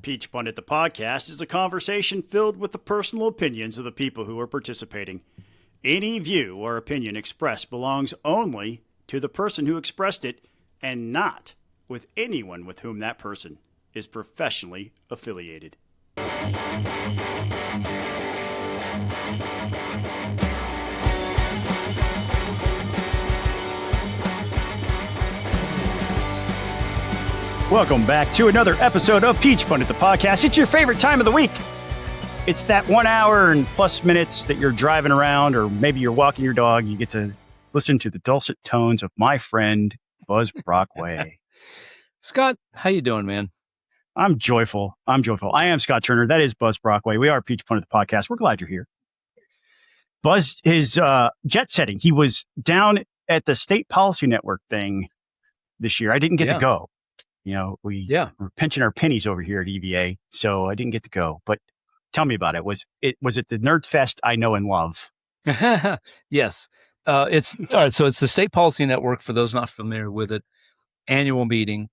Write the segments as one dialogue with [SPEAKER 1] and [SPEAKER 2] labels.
[SPEAKER 1] Peach Pundit, the podcast, is a conversation filled with the personal opinions of the people who are participating. Any view or opinion expressed belongs only to the person who expressed it and not with anyone with whom that person is professionally affiliated. Welcome back to another episode of Peach Pundit, the podcast. It's your favorite time of the week. It's that 1 hour and plus minutes that you're driving around, or maybe you're walking your dog. You get to listen to the dulcet tones of my friend, Buzz Brockway.
[SPEAKER 2] Scott, how you doing, man?
[SPEAKER 1] I'm joyful. I am Scott Turner. That is Buzz Brockway. We are Peach Pundit, the podcast. We're glad you're here. Buzz is jet setting. He was down at the State Policy Network thing this year. I didn't get to go. You know, we're pinching our pennies over here at EVA, so I didn't get to go. But tell me about it. Was it the Nerd Fest I know and love?
[SPEAKER 2] Yes. It's all right. So it's the State Policy Network, for those not familiar with it, annual meeting.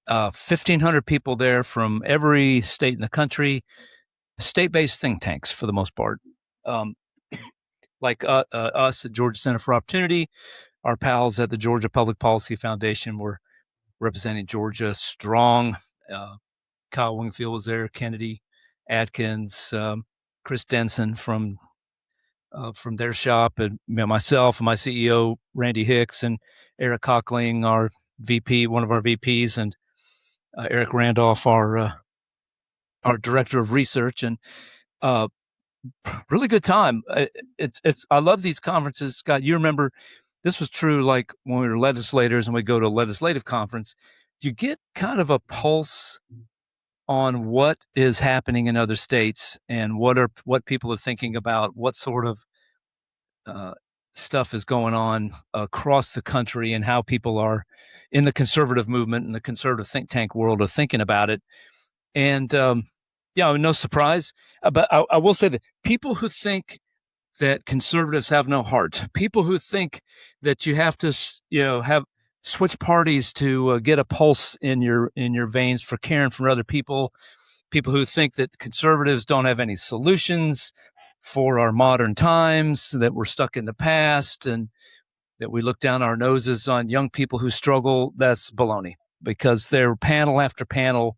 [SPEAKER 2] 1,500 people there from every state in the country, state-based think tanks for the most part. Like us at Georgia Center for Opportunity, our pals at the Georgia Public Policy Foundation were representing Georgia strong. Kyle Wingfield was there, Kennedy Atkins, Chris Denson from their shop, and myself and my CEO, Randy Hicks, and Eric Cockling, our VP, one of our VPs, and Eric Randolph, our director of research, and really good time. I love these conferences, Scott. You remember this was true, like when we were legislators and we go to a legislative conference, you get kind of a pulse on what is happening in other states and what people are thinking about, what sort of stuff is going on across the country, and how people are in the conservative movement and the conservative think tank world are thinking about it. And no surprise. But I will say that people who think that conservatives have no heart, people who think that you have to, have switch parties to get a pulse in your veins for caring for other people, people who think that conservatives don't have any solutions for our modern times, that we're stuck in the past, and that we look down our noses on young people who struggle, that's baloney, because they're panel after panel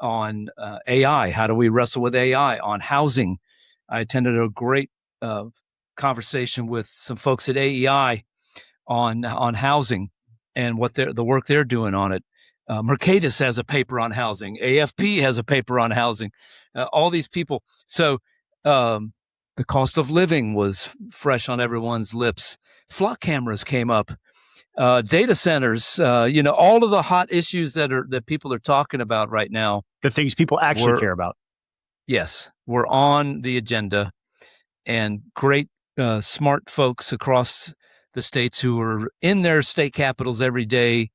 [SPEAKER 2] on AI. How do we wrestle with AI? On housing. I attended a great conversation with some folks at AEI on housing and what the work they're doing on it. Mercatus has a paper on housing. AFP has a paper on housing. All these people. So the cost of living was fresh on everyone's lips. Flock cameras came up. Data centers. All of the hot issues that people are talking about right now.
[SPEAKER 1] The things people actually care about.
[SPEAKER 2] Yes, we're on the agenda, and great, smart folks across the states who are in their state capitals every day,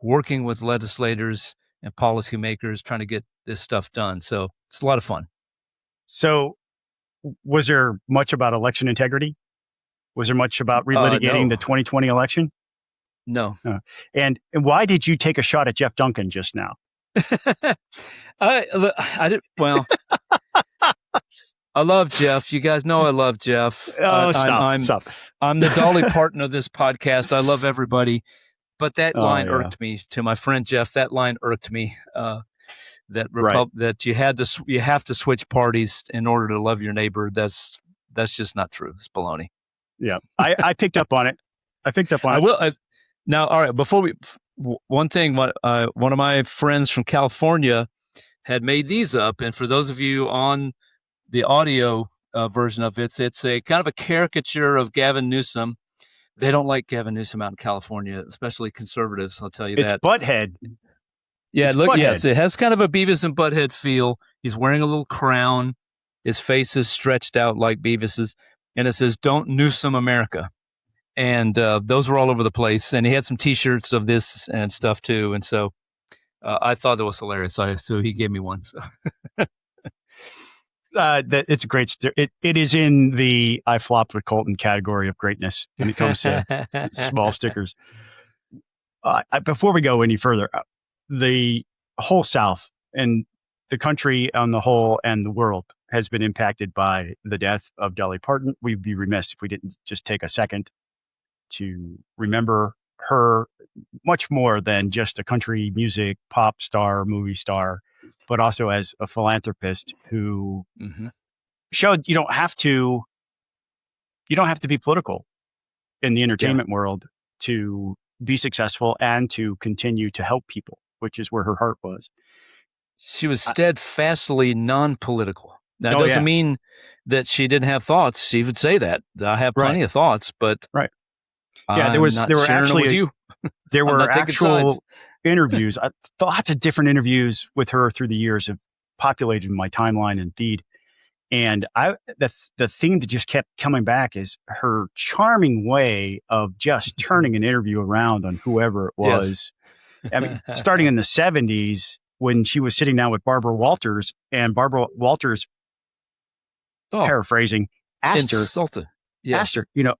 [SPEAKER 2] working with legislators and policymakers, trying to get this stuff done. So it's a lot of fun.
[SPEAKER 1] So was there much about election integrity? Was there much about relitigating the 2020 election?
[SPEAKER 2] No.
[SPEAKER 1] And why did you take a shot at Jeff Duncan just now?
[SPEAKER 2] I did. Well, I love Jeff. You guys know I love Jeff.
[SPEAKER 1] Stop.
[SPEAKER 2] I'm the Dolly Parton of this podcast. I love everybody. But that line irked me. To my friend Jeff, that line irked me. That you have to switch parties in order to love your neighbor. That's just not true. It's baloney.
[SPEAKER 1] Yeah, I picked up on it. I
[SPEAKER 2] will. Now, all right. Before one thing, one of my friends from California had made these up, and for those of you on the audio version of it, it's a kind of a caricature of Gavin Newsom. They don't like Gavin Newsom out in California, especially conservatives. I'll tell you that.
[SPEAKER 1] It's Butthead.
[SPEAKER 2] Yeah, yes, it has kind of a Beavis and Butthead feel. He's wearing a little crown. His face is stretched out like Beavis's, and it says, "Don't Newsom America." And those were all over the place. And he had some T-shirts of this and stuff too. And so I thought that was hilarious. So he gave me one. So.
[SPEAKER 1] It's a great. It is in the "I flopped with Colton" category of greatness when it comes to small stickers. Before we go any further, the whole South and the country on the whole and the world has been impacted by the death of Dolly Parton. We'd be remiss if we didn't just take a second to remember her much more than just a country music pop star, movie star, but also as a philanthropist who showed you don't have to be political in the entertainment world to be successful and to continue to help people, which is where her heart was.
[SPEAKER 2] She was steadfastly non-political. That doesn't mean that she didn't have thoughts. She would say that. I have plenty of thoughts, but
[SPEAKER 1] there were actually actual interviews. Lots of different interviews with her through the years have populated my timeline and feed. And the theme that just kept coming back is her charming way of just turning an interview around on whoever it was. Yes. I mean, starting in the 70s when she was sitting down with Barbara Walters, and Barbara Walters, paraphrasing, asked her,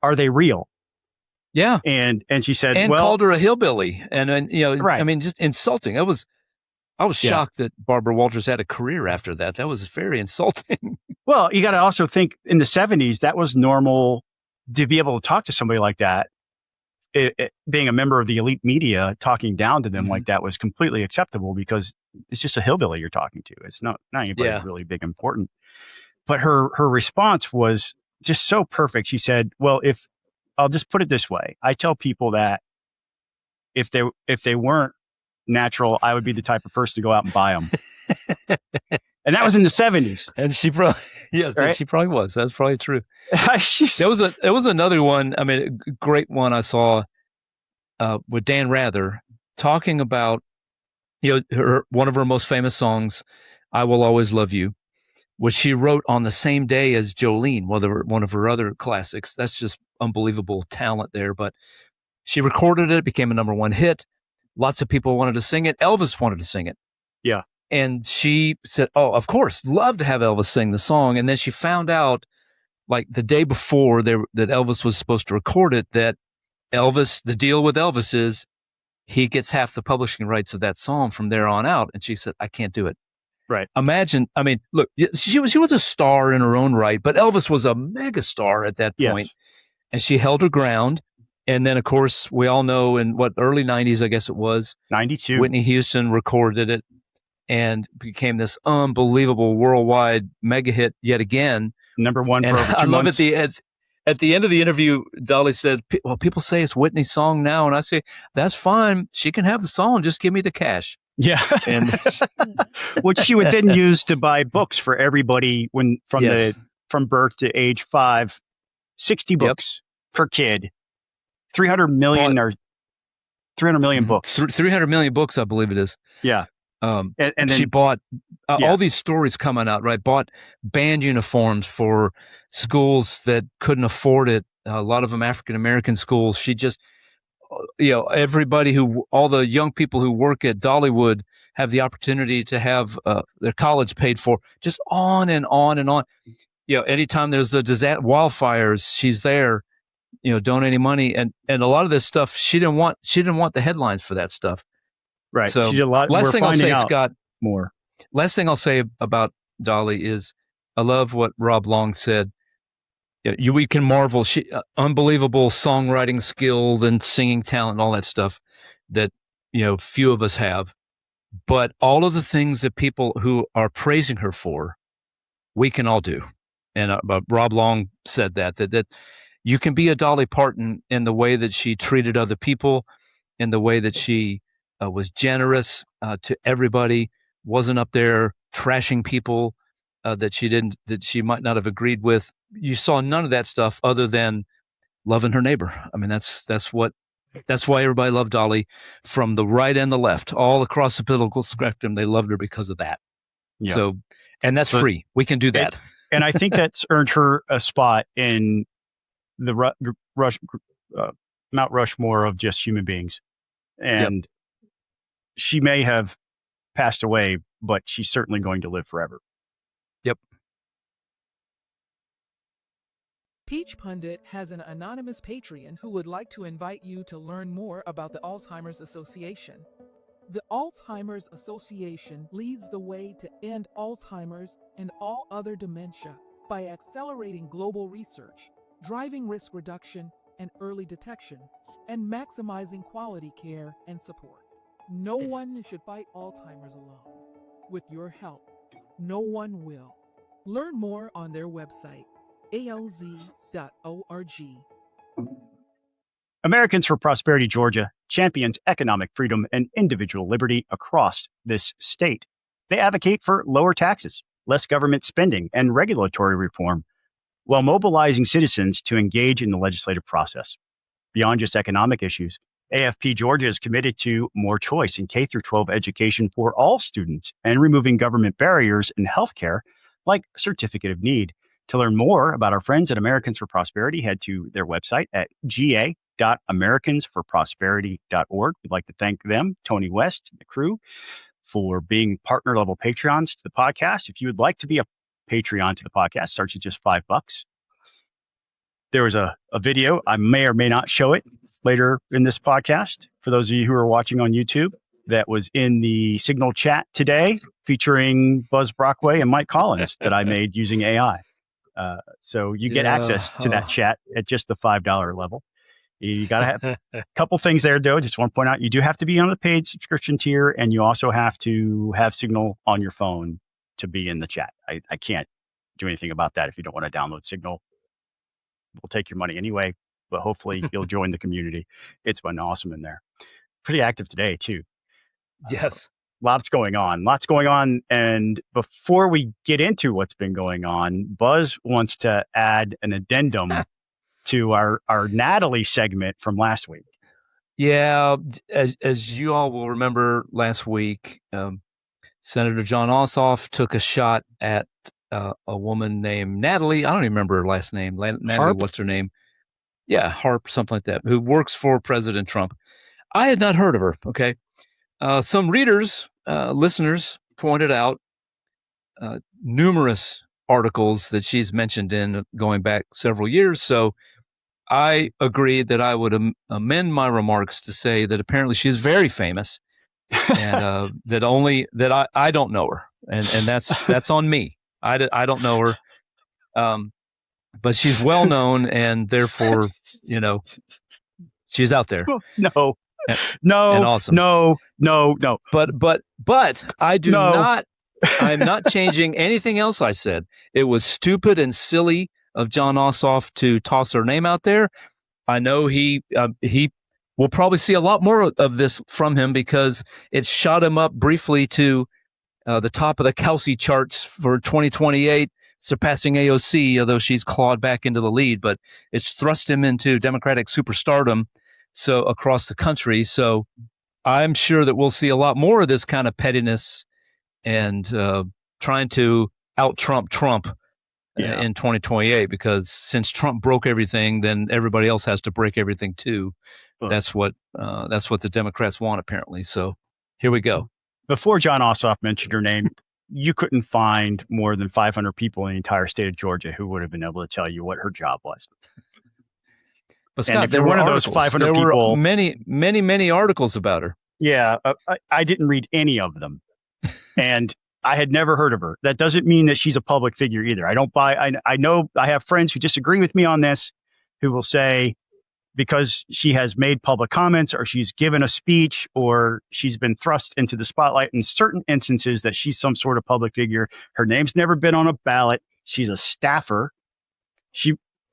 [SPEAKER 1] are they real?
[SPEAKER 2] Yeah.
[SPEAKER 1] And she said,
[SPEAKER 2] and called her a hillbilly. And I mean, just insulting. I was shocked that Barbara Walters had a career after that. That was very insulting.
[SPEAKER 1] Well, you got to also think in the 70s, that was normal to be able to talk to somebody like that. Being a member of the elite media, talking down to them like that was completely acceptable because it's just a hillbilly you're talking to. It's not anybody really big important. But her response was just so perfect. She said, well, I'll just put it this way. I tell people that if they weren't natural, I would be the type of person to go out and buy them. And that was in the 70s.
[SPEAKER 2] And she probably, she probably was. That's probably true. There was another one. I mean, a great one I saw with Dan Rather talking about, one of her most famous songs, "I Will Always Love You," which she wrote on the same day as Jolene, one of her other classics. That's just unbelievable talent there. But she recorded it, became a #1 hit. Lots of people wanted to sing it. Elvis wanted to sing it.
[SPEAKER 1] Yeah.
[SPEAKER 2] And she said, oh, of course, love to have Elvis sing the song. And then she found out, like the day before that Elvis was supposed to record it, that the deal with Elvis is he gets half the publishing rights of that song from there on out. And she said, I can't do it.
[SPEAKER 1] Right.
[SPEAKER 2] Imagine, I mean, look, she was a star in her own right, but Elvis was a mega star at that point. And she held her ground. And then, of course, we all know in early 90s, I guess it was,
[SPEAKER 1] 92,
[SPEAKER 2] Whitney Houston recorded it and became this unbelievable worldwide mega hit yet again.
[SPEAKER 1] #1 for over 2 months.
[SPEAKER 2] I love at the end of the interview, Dolly said, well, people say it's Whitney's song now. And I say, that's fine. She can have the song. Just give me the cash.
[SPEAKER 1] Yeah. And which she would then use to buy books for everybody from birth to age 5, 60 books per kid, 300 million books.
[SPEAKER 2] 300 million books, I believe it is.
[SPEAKER 1] Yeah.
[SPEAKER 2] And then she bought all these stories coming out, right? Bought band uniforms for schools that couldn't afford it. A lot of them African-American schools. She just, all the young people who work at Dollywood have the opportunity to have their college paid for, just on and on and on. Anytime there's a disaster, wildfires, she's there, donating money. And a lot of this stuff, she didn't want the headlines for that stuff.
[SPEAKER 1] Right.
[SPEAKER 2] So
[SPEAKER 1] she did a lot.
[SPEAKER 2] Last thing I'll say, Scott,
[SPEAKER 1] more.
[SPEAKER 2] Last thing I'll say about Dolly is I love what Rob Long said. We can marvel. She unbelievable songwriting skills and singing talent and all that stuff that few of us have. But all of the things that people who are praising her for, we can all do. And Rob Long said that you can be a Dolly Parton in the way that she treated other people, in the way that she was generous to everybody, wasn't up there trashing people that she might not have agreed with. You saw none of that stuff other than loving her neighbor. I mean, that's why everybody loved Dolly, from the right and the left, all across the political spectrum. They loved her because of that. Yeah. So, and that's free. We can do that.
[SPEAKER 1] And I think that's earned her a spot in the Mount Rushmore of just human beings. And she may have passed away, but she's certainly going to live forever.
[SPEAKER 2] Yep.
[SPEAKER 3] Peach Pundit has an anonymous Patreon who would like to invite you to learn more about the Alzheimer's Association. The Alzheimer's Association leads the way to end Alzheimer's and all other dementia by accelerating global research, driving risk reduction and early detection, and maximizing quality care and support. No one should fight Alzheimer's alone. With your help, no one will. Learn more on their website, alz.org.
[SPEAKER 1] Americans for Prosperity Georgia champions economic freedom and individual liberty across this state. They advocate for lower taxes, less government spending, and regulatory reform, while mobilizing citizens to engage in the legislative process. Beyond just economic issues, AFP Georgia is committed to more choice in K-12 education for all students and removing government barriers in healthcare, like Certificate of Need. To learn more about our friends at Americans for Prosperity, head to their website at ga.americansforprosperity.org. We'd like to thank them, Tony West, and the crew, for being partner-level Patreons to the podcast. If you would like to be a Patreon to the podcast, starts at just $5. There was a video. I may or may not show it later in this podcast. For those of you who are watching on YouTube, that was in the Signal chat today featuring Buzz Brockway and Mike Collins that I made using AI. So you get access to that chat at just the $5 level. You got to have a couple things there, though. Just want to point out, you do have to be on the paid subscription tier, and you also have to have Signal on your phone to be in the chat. I can't do anything about that if you don't want to download Signal. We'll take your money anyway, but hopefully you'll join the community. It's been awesome in there. Pretty active today, too.
[SPEAKER 2] Yes.
[SPEAKER 1] Lots going on. And before we get into what's been going on, Buzz wants to add an addendum to our Natalie segment from last week.
[SPEAKER 2] Yeah. As you all will remember, last week, Senator Jon Ossoff took a shot at a woman named Natalie. I don't even remember her last name. Natalie,
[SPEAKER 1] Harp?
[SPEAKER 2] what's her name? Yeah, Harp, something like that, who works for President Trump. I had not heard of her, okay? Some readers, listeners pointed out numerous articles that she's mentioned in going back several years. So I agreed that I would amend my remarks to say that apparently she is very famous and that I don't know her. And that's on me. I don't know her. But she's well known and therefore, she's out there.
[SPEAKER 1] No.
[SPEAKER 2] And awesome.
[SPEAKER 1] No.
[SPEAKER 2] But I do not. I'm not changing anything else I said. It was stupid and silly of Jon Ossoff to toss her name out there. I know he will probably see a lot more of this from him because it shot him up briefly to the top of the Kelsey charts for 2028, surpassing AOC, although she's clawed back into the lead. But it's thrust him into Democratic superstardom. So across the country. So I'm sure that we'll see a lot more of this kind of pettiness and trying to out-Trump Trump in 2028, because since Trump broke everything, then everybody else has to break everything too. That's what the Democrats want, apparently. So here we go.
[SPEAKER 1] Before Jon Ossoff mentioned her name, you couldn't find more than 500 people in the entire state of Georgia who would have been able to tell you what her job was.
[SPEAKER 2] But Scott, there were one of those 500 people. Were many articles about her.
[SPEAKER 1] Yeah, I didn't read any of them, and I had never heard of her. That doesn't mean that she's a public figure either. I don't buy. I know I have friends who disagree with me on this, who will say because she has made public comments or she's given a speech or she's been thrust into the spotlight in certain instances that she's some sort of public figure. Her name's never been on a ballot. She's a staffer.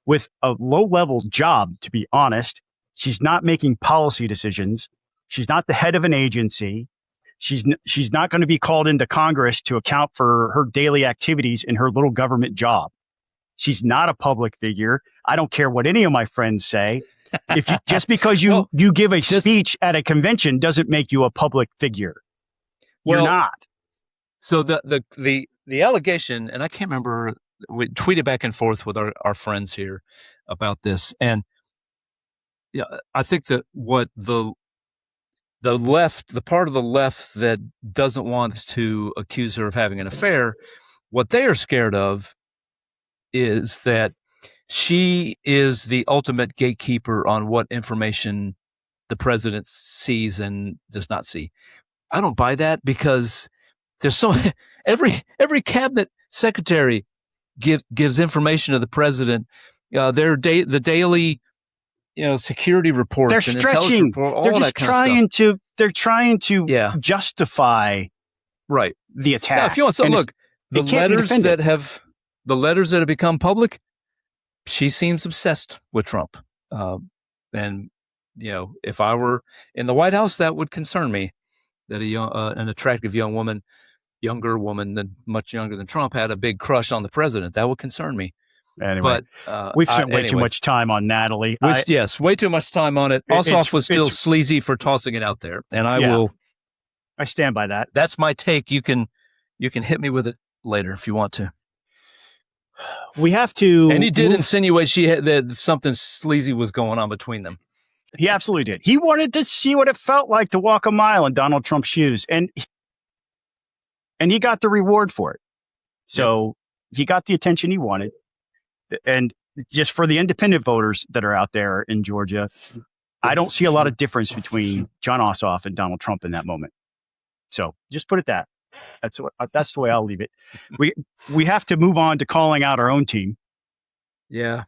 [SPEAKER 1] With a low-level job, to be honest. She's not making policy decisions. She's not the head of an agency. She's not going to be called into Congress to account for her daily activities in her little government job. She's not a public figure. I don't care what any of my friends say. Just because you give a speech at a convention doesn't make you a public figure. You're not.
[SPEAKER 2] So the allegation, and I can't remember. We tweeted back and forth with our friends here about this. And I think that what the left, the part of the left that doesn't want to accuse her of having an affair, what they are scared of is that she is the ultimate gatekeeper on what information the president sees and does not see. I don't buy that because there's so every cabinet secretary gives information to the president. The daily, security reports.
[SPEAKER 1] They're
[SPEAKER 2] and
[SPEAKER 1] stretching.
[SPEAKER 2] Report, all
[SPEAKER 1] they're just
[SPEAKER 2] that kind of stuff.
[SPEAKER 1] they're trying to justify the attack.
[SPEAKER 2] Now, if you want to look, the letters that have become public, she seems obsessed with Trump. And if I were in the White House, that would concern me. That an attractive younger woman than much younger than Trump had a big crush on the president. That would concern me.
[SPEAKER 1] Anyway,
[SPEAKER 2] but
[SPEAKER 1] we've spent way too much time on Natalie.
[SPEAKER 2] Yes, way too much time on it. Ossoff was still sleazy for tossing it out there, and
[SPEAKER 1] I stand by that.
[SPEAKER 2] That's my take. You can hit me with it later if you want to.
[SPEAKER 1] We have to.
[SPEAKER 2] And he did insinuate that something sleazy was going on between them.
[SPEAKER 1] He absolutely did. He wanted to see what it felt like to walk a mile in Donald Trump's shoes, and he got the reward for it. So he got the attention he wanted. And just for the independent voters that are out there in Georgia, I don't see a lot of difference between Jon Ossoff and Donald Trump in that moment. So just put it that. That's the way I'll leave it. We have to move on to calling out our own team.
[SPEAKER 2] Yeah.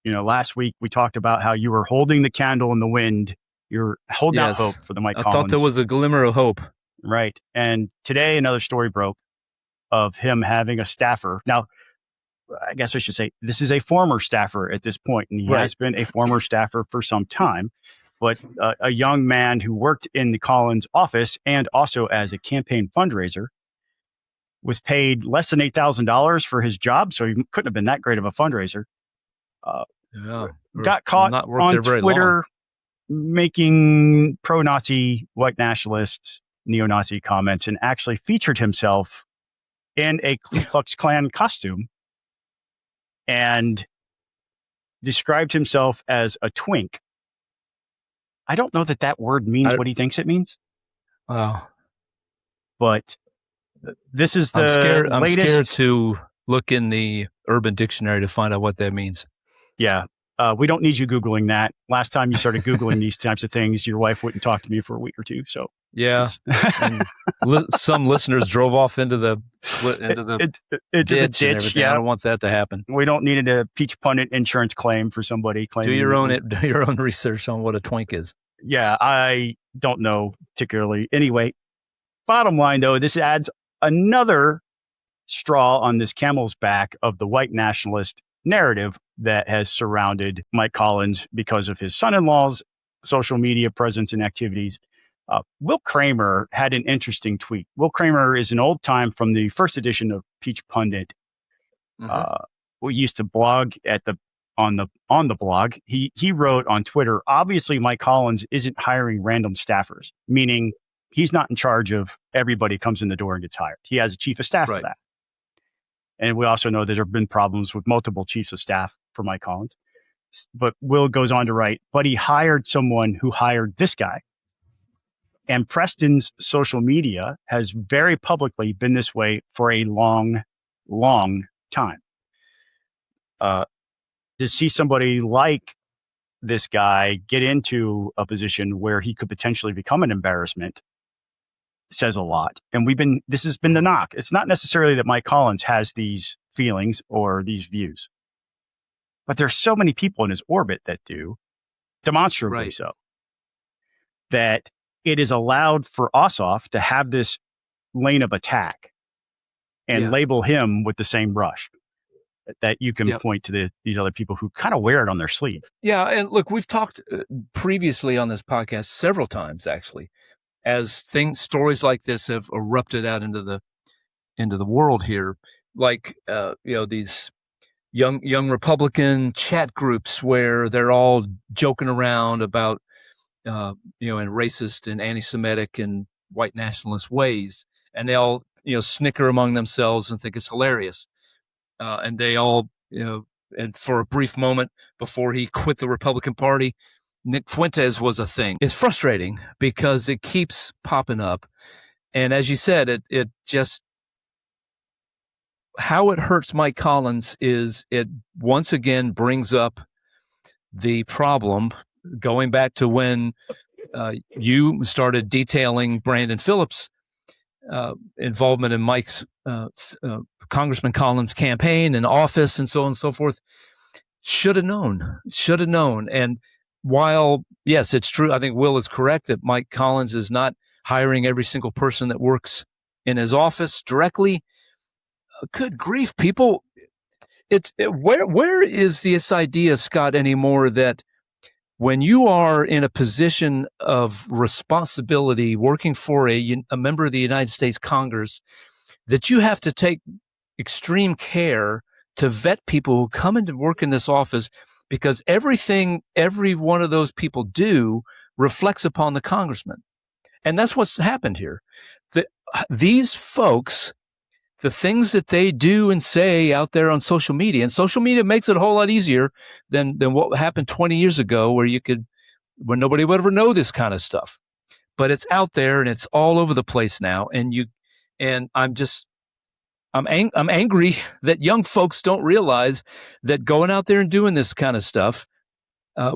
[SPEAKER 1] Last week we talked about how you were holding the candle in the wind. You're holding out hope for the Mike Collins.
[SPEAKER 2] I thought there was a glimmer of hope.
[SPEAKER 1] Right. And today another story broke of him having a staffer. Now, I guess I should say this is a former staffer at this point, and he has been a former staffer for some time, but a young man who worked in the Collins office and also as a campaign fundraiser was paid less than $8,000 for his job, so he couldn't have been that great of a fundraiser. Got caught on Twitter making pro-Nazi, white nationalist, neo-Nazi comments and actually featured himself in a Ku Klux Klan costume and described himself as a twink. I don't know that word means what he thinks it means. But this is the latest.
[SPEAKER 2] I'm scared to look in the Urban Dictionary to find out what that means.
[SPEAKER 1] Yeah. We don't need you Googling that. Last time you started Googling these types of things, your wife wouldn't talk to me for a week or two. So
[SPEAKER 2] yeah, and some listeners drove off into the ditch. Yeah, I don't want that to happen.
[SPEAKER 1] We don't need a peach pundit insurance claim for somebody claiming.
[SPEAKER 2] Do your own research on what a twink is.
[SPEAKER 1] Yeah, I don't know particularly. Anyway, bottom line though, this adds another straw on this camel's back of the white nationalist narrative that has surrounded Mike Collins because of his son-in-law's social media presence and activities. Will Kramer had an interesting tweet. Will Kramer is an old time from the first edition of Peach Pundit. We used to blog on the blog. He wrote on Twitter, obviously Mike Collins isn't hiring random staffers, meaning he's not in charge of everybody comes in the door and gets hired. He has a chief of staff for that. And we also know that there have been problems with multiple chiefs of staff for Mike Collins. But Will goes on to write, but he hired someone who hired this guy. And Preston's social media has very publicly been this way for a long, long time. To see somebody like this guy get into a position where he could potentially become an embarrassment says a lot. And this has been the knock. It's not necessarily that Mike Collins has these feelings or these views, but there's so many people in his orbit that do, demonstrably so, that it is allowed for Ossoff to have this lane of attack and label him with the same brush that you can point to these other people who kind of wear it on their sleeve. Yeah.
[SPEAKER 2] And look, we've talked previously on this podcast several times, actually, as stories like this have erupted out into the world here, like these young Republican chat groups where they're all joking around about in racist and anti-Semitic and white nationalist ways, and they all snicker among themselves and think it's hilarious, and they all and for a brief moment before he quit the Republican Party, Nick Fuentes was a thing. It's frustrating because it keeps popping up. And as you said, it just, how it hurts Mike Collins is it once again brings up the problem going back to when you started detailing Brandon Phillips involvement in Mike's Congressman Collins' campaign and office and so on and so forth. Should have known. And while, yes, it's true, I think Will is correct that Mike Collins is not hiring every single person that works in his office directly. Good grief, people. Where is this idea, Scott, anymore that when you are in a position of responsibility working for a member of the United States Congress, that you have to take extreme care to vet people who come into work in this office, because everything every one of those people do reflects upon the congressman. And that's what's happened here. These folks, the things that they do and say out there on social media, and social media makes it a whole lot easier than what happened 20 years ago where nobody would ever know this kind of stuff. But it's out there and it's all over the place now. And I'm angry that young folks don't realize that going out there and doing this kind of stuff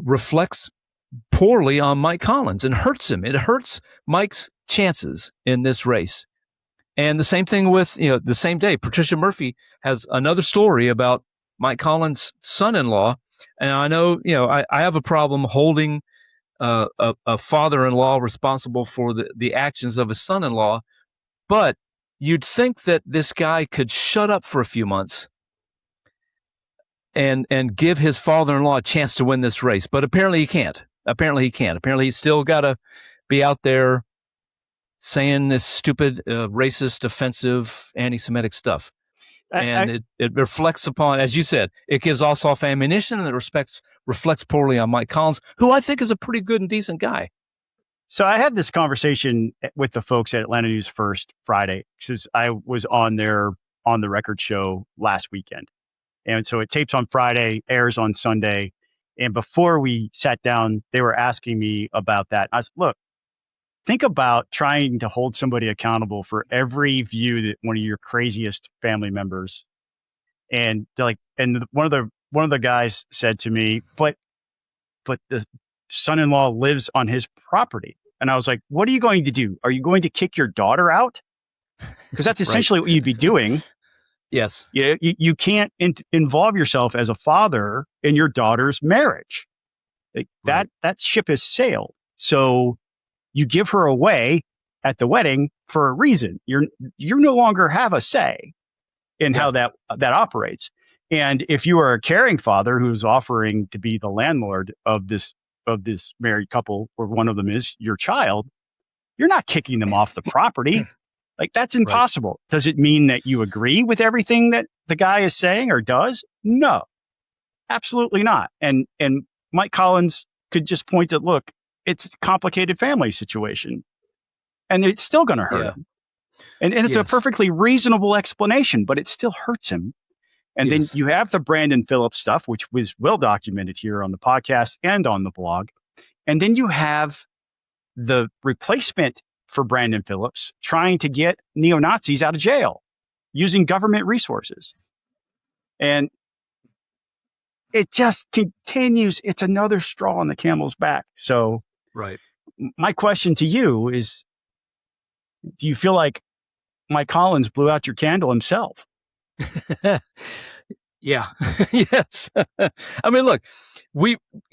[SPEAKER 2] reflects poorly on Mike Collins and hurts him. It hurts Mike's chances in this race. And the same thing with, the same day, Patricia Murphy has another story about Mike Collins' son-in-law. And I know, I have a problem holding a father-in-law responsible for the actions of his son-in-law. But you'd think that this guy could shut up for a few months and give his father-in-law a chance to win this race. But apparently he can't. Apparently he's still got to be out there saying this stupid, racist, offensive, anti-Semitic stuff. And it reflects upon, as you said, it gives Ossoff ammunition, and it reflects poorly on Mike Collins, who I think is a pretty good and decent guy.
[SPEAKER 1] So I had this conversation with the folks at Atlanta News First Friday, because I was on their On the Record show last weekend. And so it tapes on Friday, airs on Sunday. And before we sat down, they were asking me about that. I said, look, think about trying to hold somebody accountable for every view that one of your craziest family members. And one of the guys said to me, but the son-in-law lives on his property. And I was like, what are you going to do? Are you going to kick your daughter out? Because that's essentially what you'd be doing.
[SPEAKER 2] Yes.
[SPEAKER 1] You can't involve yourself as a father in your daughter's marriage. That ship has sailed. So you give her away at the wedding for a reason. You no longer have a say in how that operates. And if you are a caring father who's offering to be the landlord of this married couple, or one of them is your child, you're not kicking them off the property. Like, that's impossible. Right. Does it mean that you agree with everything that the guy is saying or does? No, absolutely not. And Mike Collins could just point at, look, it's a complicated family situation, and it's still going to hurt him. And it's a perfectly reasonable explanation, but it still hurts him. And then you have the Brandon Phillips stuff, which was well documented here on the podcast and on the blog. And then you have the replacement for Brandon Phillips trying to get neo-Nazis out of jail using government resources. And it just continues. It's another straw on the camel's back. So my question to you is, do you feel like Mike Collins blew out your candle himself?
[SPEAKER 2] Yeah. Yes. I mean, look,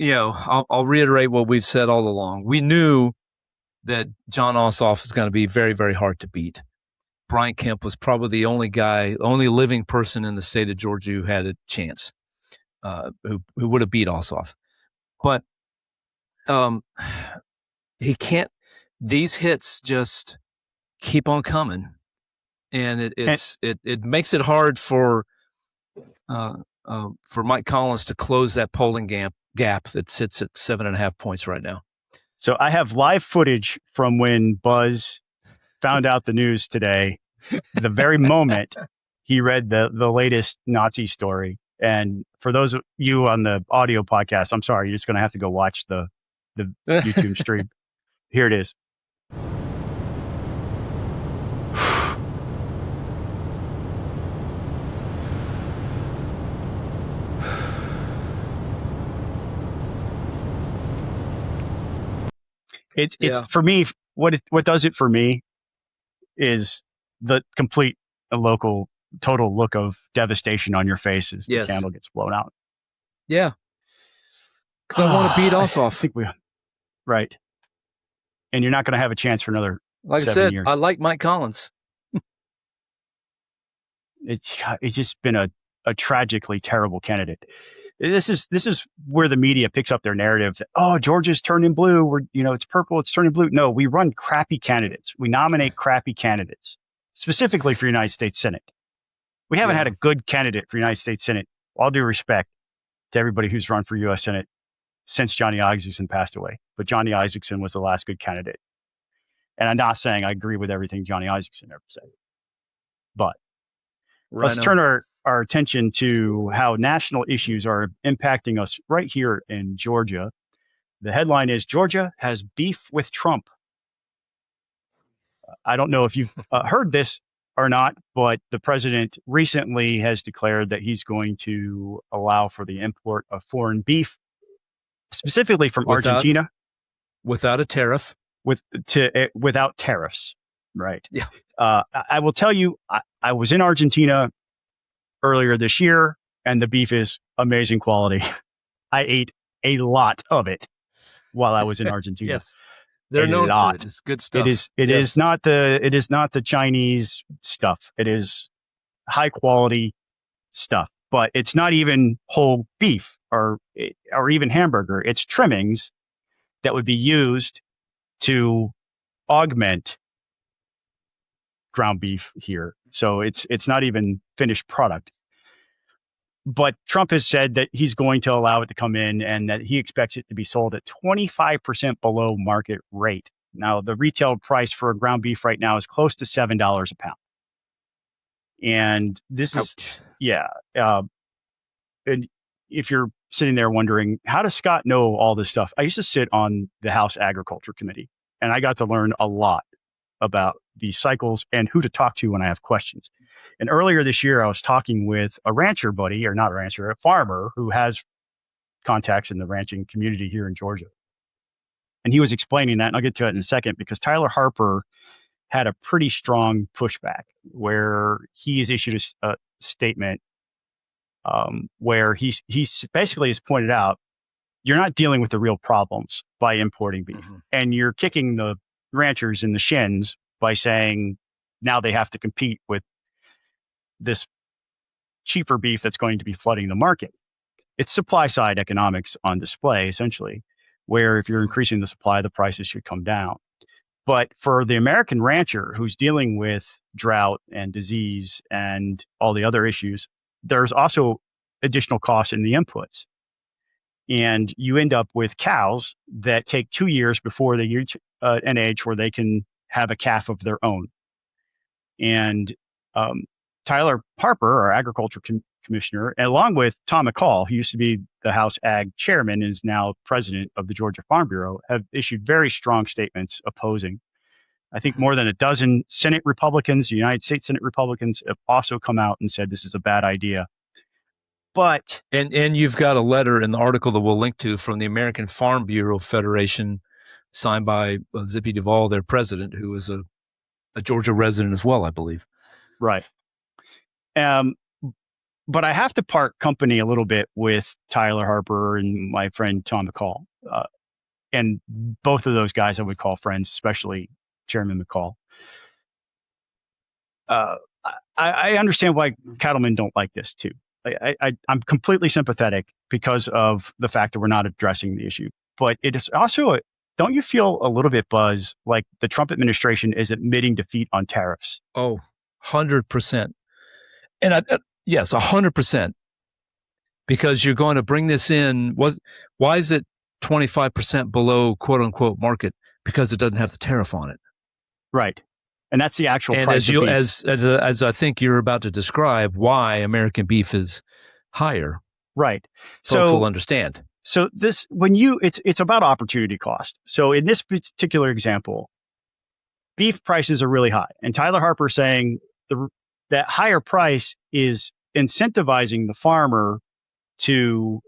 [SPEAKER 2] I'll reiterate what we've said all along. We knew that Jon Ossoff is going to be very, very hard to beat. Brian Kemp was probably the only living person in the state of Georgia who had a chance, who would have beat Ossoff. But he can't. These hits just keep on coming, and it makes it hard for Mike Collins to close that polling gap that sits at 7.5 points right now.
[SPEAKER 1] So I have live footage from when Buzz found out the news today, the very moment he read the latest Nazi story. And for those of you on the audio podcast, I'm sorry, you're just going to have to go watch the YouTube stream. Here it is. It's for me. What does it for me is the complete local total look of devastation on your face as the
[SPEAKER 2] Yes.
[SPEAKER 1] candle gets blown out.
[SPEAKER 2] Yeah. Because I want to beat
[SPEAKER 1] I
[SPEAKER 2] Ossoff.
[SPEAKER 1] think right. And you're not going to have a chance for another
[SPEAKER 2] Like I
[SPEAKER 1] 7
[SPEAKER 2] said,
[SPEAKER 1] years.
[SPEAKER 2] I like Mike Collins.
[SPEAKER 1] It's just been a tragically terrible candidate. This is where the media picks up their narrative that, oh, Georgia's turning blue. It's purple. It's turning blue. No, we run crappy candidates. We nominate crappy candidates, specifically for United States Senate. We haven't had a good candidate for United States Senate. All due respect to everybody who's run for U.S. Senate since Johnny Isaacson passed away. But Johnny Isaacson was the last good candidate. And I'm not saying I agree with everything Johnny Isaacson ever said. But let's turn our attention to how national issues are impacting us right here in Georgia. The headline is Georgia has beef with Trump. I don't know if you've heard this or not, but the president recently has declared that he's going to allow for the import of foreign beef, specifically from Argentina.
[SPEAKER 2] Without a tariff.
[SPEAKER 1] Without tariffs. Right.
[SPEAKER 2] Yeah.
[SPEAKER 1] I will tell you, I was in Argentina earlier this year, and the beef is amazing quality. I ate a lot of it while I was in Argentina.
[SPEAKER 2] Yes. They're known for it. It's good stuff.
[SPEAKER 1] It is not the Chinese stuff. It is high quality stuff, but it's not even whole beef or even hamburger. It's trimmings that would be used to augment ground beef here. So it's not even finished product. But Trump has said that he's going to allow it to come in and that he expects it to be sold at 25% below market rate. Now, the retail price for ground beef right now is close to $7 a pound. And this is, and if you're sitting there wondering, how does Scott know all this stuff? I used to sit on the House Agriculture Committee, and I got to learn a lot about these cycles and who to talk to when I have questions. And earlier this year, I was talking with a rancher buddy, or not a rancher, a farmer who has contacts in the ranching community here in Georgia. And he was explaining that, and I'll get to it in a second, because Tyler Harper had a pretty strong pushback where he has issued a statement where he basically has pointed out, you're not dealing with the real problems by importing beef. Mm-hmm. And you're kicking the ranchers in the shins by saying now they have to compete with this cheaper beef that's going to be flooding the market. It's supply side economics on display, essentially, where if you're increasing the supply, the prices should come down. But for the American rancher who's dealing with drought and disease and all the other issues, there's also additional costs in the inputs. And you end up with cows that take 2 years before they reach an age where they can have a calf of their own. And Tyler Harper, our agriculture commissioner, along with Tom McCall, who used to be the House Ag chairman, is now president of the Georgia Farm Bureau, have issued very strong statements opposing. I think more than a dozen Senate Republicans, United States Senate Republicans, have also come out and said this is a bad idea. But
[SPEAKER 2] and you've got a letter in the article that we'll link to from the American Farm Bureau Federation, signed by Zippy Duvall, their president, who is a Georgia resident as well, I believe.
[SPEAKER 1] Right. But I have to part company a little bit with Tyler Harper and my friend Tom McCall. And both of those guys I would call friends, especially Chairman McCall. I understand why cattlemen don't like this too. I'm completely sympathetic because of the fact that we're not addressing the issue. But it is also, don't you feel a little bit, Buzz, like the Trump administration is admitting defeat on tariffs?
[SPEAKER 2] Oh, 100%. And yes, 100%. Because you're going to bring this in. Why is it 25% below quote unquote market? Because it doesn't have the tariff on it. Right. And that's the actual price of beef. As I think you're about to describe why American beef is higher.
[SPEAKER 1] Right.
[SPEAKER 2] Folks will understand.
[SPEAKER 1] So this, it's about opportunity cost. So in this particular example, beef prices are really high. And Tyler Harper saying that higher price is incentivizing the farmer to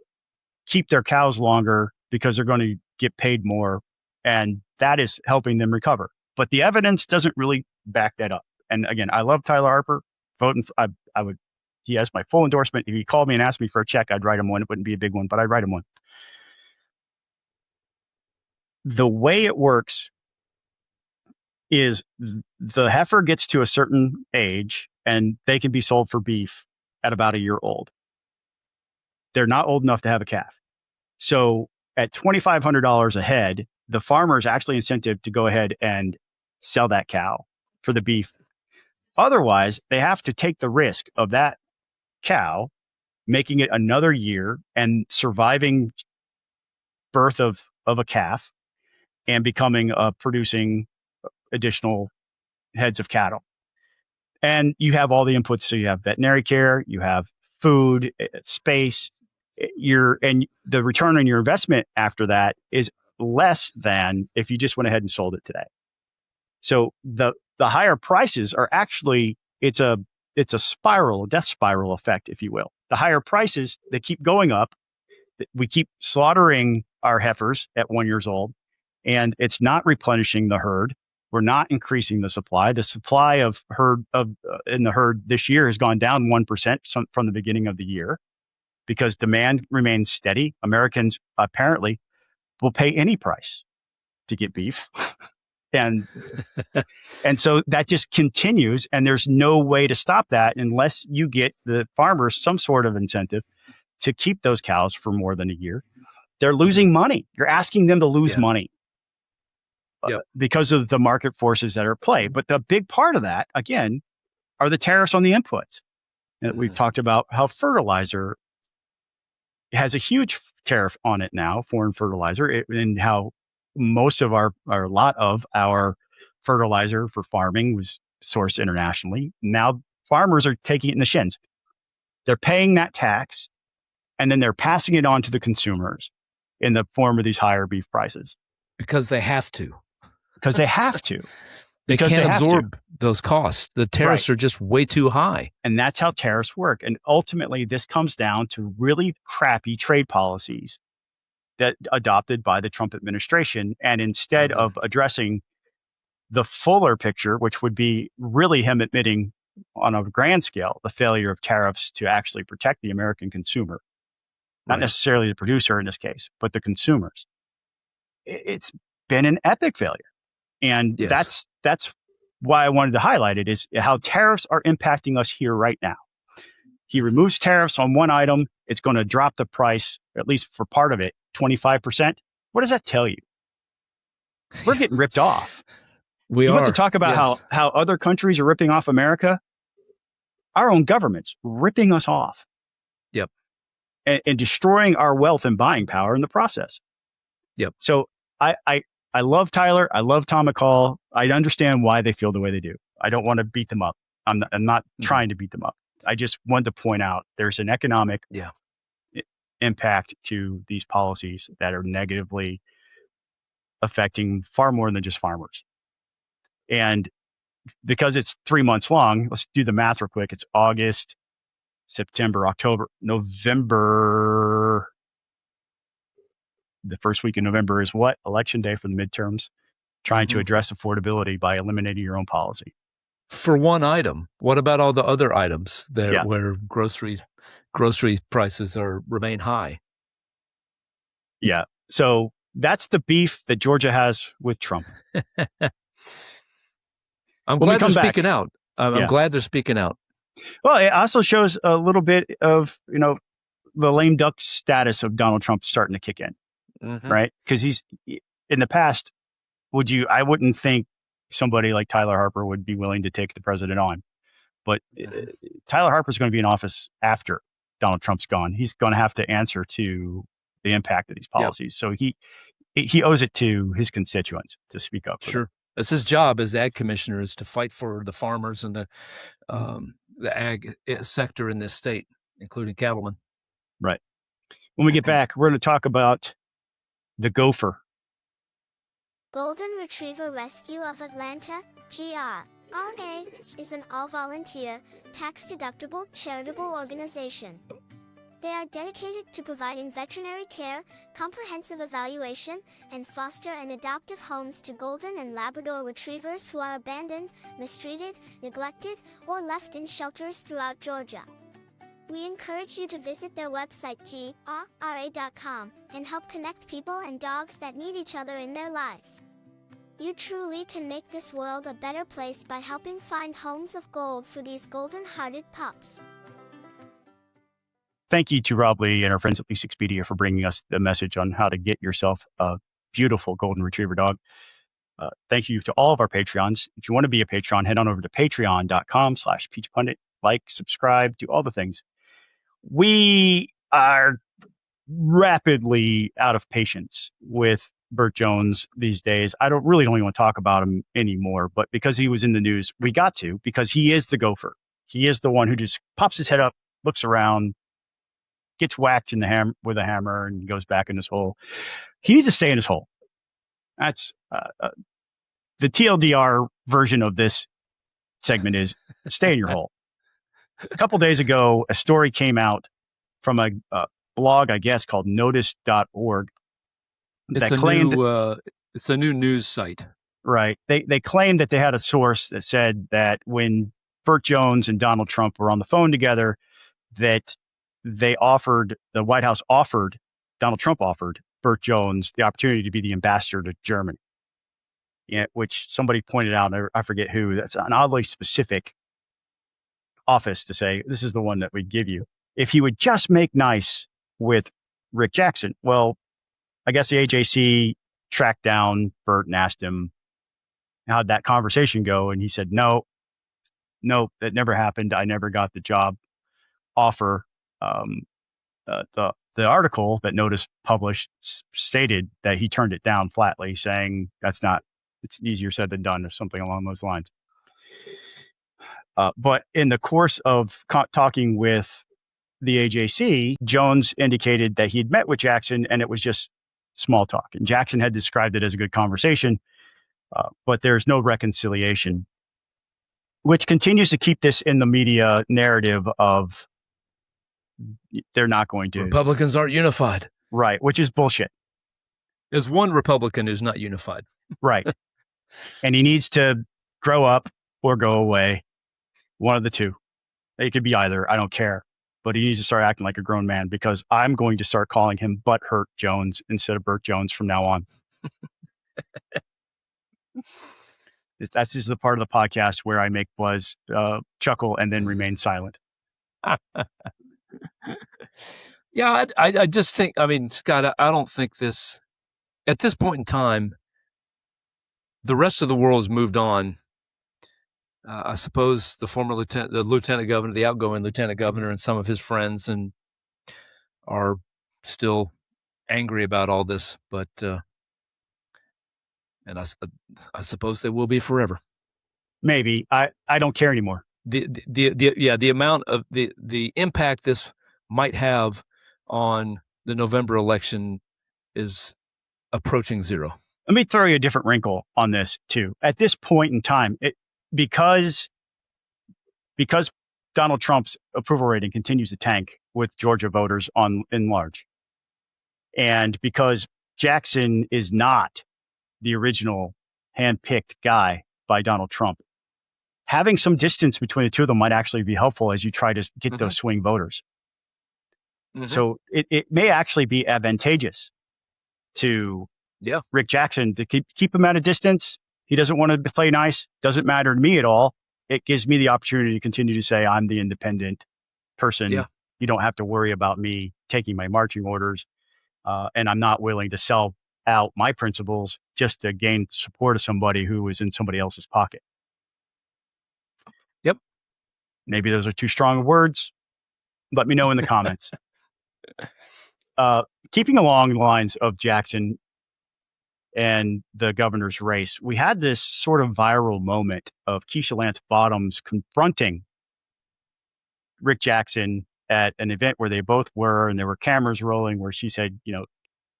[SPEAKER 1] keep their cows longer because they're going to get paid more. And that is helping them recover. But the evidence doesn't really back that up. And again, I love Tyler Harper. Voting, I would. He has my full endorsement. If he called me and asked me for a check, I'd write him one. It wouldn't be a big one, but I'd write him one. The way it works is the heifer gets to a certain age and they can be sold for beef at about a year old. They're not old enough to have a calf. So at $2,500 a head, the farmer is actually incentive to go ahead and sell that cow for the beef. Otherwise, they have to take the risk of that cow making it another year and surviving birth of a calf and becoming producing additional heads of cattle. And you have all the inputs. So you have veterinary care, you have food, space, and the return on your investment after that is less than if you just went ahead and sold it today. So the higher prices are actually, it's a spiral, a death spiral effect, if you will. The higher prices, they keep going up. We keep slaughtering our heifers at 1 year old, and it's not replenishing the herd. We're not increasing the supply. The supply of herd in the herd this year has gone down 1% from the beginning of the year because demand remains steady. Americans apparently will pay any price to get beef. And so that just continues, and there's no way to stop that unless you get the farmers some sort of incentive to keep those cows for more than a year. They're losing money. You're asking them to lose money because of the market forces that are at play. But the big part of that, again, are the tariffs on the inputs. We've talked about how fertilizer has a huge tariff on it now, foreign fertilizer, and how most of a lot of our fertilizer for farming was sourced internationally. Now farmers are taking it in the shins. They're paying that tax, and then they're passing it on to the consumers in the form of these higher beef prices.
[SPEAKER 2] Because they have to.
[SPEAKER 1] Because they have to.
[SPEAKER 2] They can't absorb those costs. The tariffs are just way too high.
[SPEAKER 1] And that's how tariffs work. And ultimately, this comes down to really crappy trade policies that adopted by the Trump administration. And instead of addressing the fuller picture, which would be really him admitting on a grand scale the failure of tariffs to actually protect the American consumer, not necessarily the producer in this case, but the consumers. It's been an epic failure. And that's why I wanted to highlight it, is how tariffs are impacting us here right now. He removes tariffs on one item. It's going to drop the price, at least for part of it, 25%. What does that tell you? We're getting ripped off.
[SPEAKER 2] We
[SPEAKER 1] want to talk about how other countries are ripping off America? Our own government's ripping us off.
[SPEAKER 2] Yep.
[SPEAKER 1] And destroying our wealth and buying power in the process.
[SPEAKER 2] Yep.
[SPEAKER 1] So I love Tyler. I love Tom McCall. I understand why they feel the way they do. I don't want to beat them up. I'm not trying to beat them up. I just wanted to point out there's an economic impact to these policies that are negatively affecting far more than just farmers. And because it's 3 months long, let's do the math real quick. It's August, September, October, November. The first week in November is what? Election day for the midterms. Trying to address affordability by eliminating your own policy.
[SPEAKER 2] For one item, what about all the other items where grocery prices remain high?
[SPEAKER 1] Yeah. So that's the beef that Georgia has with Trump.
[SPEAKER 2] I'm glad they're speaking out. I'm glad they're speaking out.
[SPEAKER 1] Well, it also shows a little bit of, the lame duck status of Donald Trump starting to kick in, right? Because he's in the past, I wouldn't think somebody like Tyler Harper would be willing to take the president on. But Tyler Harper's going to be in office after Donald Trump's gone. He's going to have to answer to the impact of these policies. So he owes it to his constituents to speak up.
[SPEAKER 2] Sure. It's his job as ag commissioner is to fight for the farmers and the ag sector in this state, including cattlemen.
[SPEAKER 1] Right. When we get back, we're going to talk about the gopher.
[SPEAKER 4] Golden Retriever Rescue of Atlanta, GRRA, is an all-volunteer, tax-deductible charitable organization. They are dedicated to providing veterinary care, comprehensive evaluation, and foster and adoptive homes to Golden and Labrador retrievers who are abandoned, mistreated, neglected, or left in shelters throughout Georgia. We encourage you to visit their website grra.com and help connect people and dogs that need each other in their lives. You truly can make this world a better place by helping find homes of gold for these golden-hearted pups.
[SPEAKER 1] Thank you to Rob Lee and our friends at Lease Expedia for bringing us the message on how to get yourself a beautiful golden retriever dog. Thank you to all of our Patreons. If you want to be a Patreon, head on over to patreon.com/peachpundit. Like, subscribe, do all the things. We are rapidly out of patience with Burt Jones these days. I don't even want to talk about him anymore, but because he was in the news, we got to, because he is the gopher. He is the one who just pops his head up, looks around, gets whacked in the with a hammer and goes back in his hole. He needs to stay in his hole. That's the TLDR version of this segment is stay in your hole. A couple days ago, a story came out from a blog, I guess, called notice.org.
[SPEAKER 2] It's a new news site.
[SPEAKER 1] Right. They claimed that they had a source that said that when Burt Jones and Donald Trump were on the phone together, that the White House Donald Trump offered Burt Jones the opportunity to be the ambassador to Germany. Yeah, which somebody pointed out, I forget who, that's an oddly specific office to say, this is the one that we'd give you if he would just make nice with Rick Jackson. Well, I guess the AJC tracked down Burt and asked him, how'd that conversation go? And he said, no, that never happened. I never got the job offer. The article that Notice published stated that he turned it down flatly, saying it's easier said than done, or something along those lines. But in the course of talking with the AJC, Jones indicated that he'd met with Jackson and it was just small talk. And Jackson had described it as a good conversation, but there's no reconciliation, which continues to keep this in the media narrative of they're not going to.
[SPEAKER 2] Republicans aren't unified.
[SPEAKER 1] Right, which is bullshit.
[SPEAKER 2] There's one Republican who's not unified.
[SPEAKER 1] Right. And he needs to grow up or go away. One of the two. It could be either. I don't care. But he needs to start acting like a grown man, because I'm going to start calling him Butthurt Jones instead of Burt Jones from now on. That's just the part of the podcast where I make Buzz chuckle and then remain silent.
[SPEAKER 2] Yeah, I just think, Scott, I don't think this, at this point in time, the rest of the world has moved on. I suppose the lieutenant governor, the outgoing lieutenant governor, and some of his friends and are still angry about all this, but and I suppose they will be forever.
[SPEAKER 1] Maybe. I don't care anymore.
[SPEAKER 2] The amount of the impact this might have on the November election is approaching zero.
[SPEAKER 1] Let me throw you a different wrinkle on this too. At this point in time, because Donald Trump's approval rating continues to tank with Georgia voters in large, and because Jackson is not the original handpicked guy by Donald Trump, having some distance between the two of them might actually be helpful as you try to get those swing voters. Mm-hmm. So it may actually be advantageous to Rick Jackson to keep him at a distance. He doesn't want to play nice. Doesn't matter to me at all. It gives me the opportunity to continue to say I'm the independent person. Yeah. You don't have to worry about me taking my marching orders. And I'm not willing to sell out my principles just to gain support of somebody who is in somebody else's pocket.
[SPEAKER 2] Yep.
[SPEAKER 1] Maybe those are too strong of words. Let me know in the comments. Keeping along the lines of Jackson and the governor's race, we had this sort of viral moment of Keisha Lance Bottoms confronting Rick Jackson at an event where they both were, and there were cameras rolling, where she said,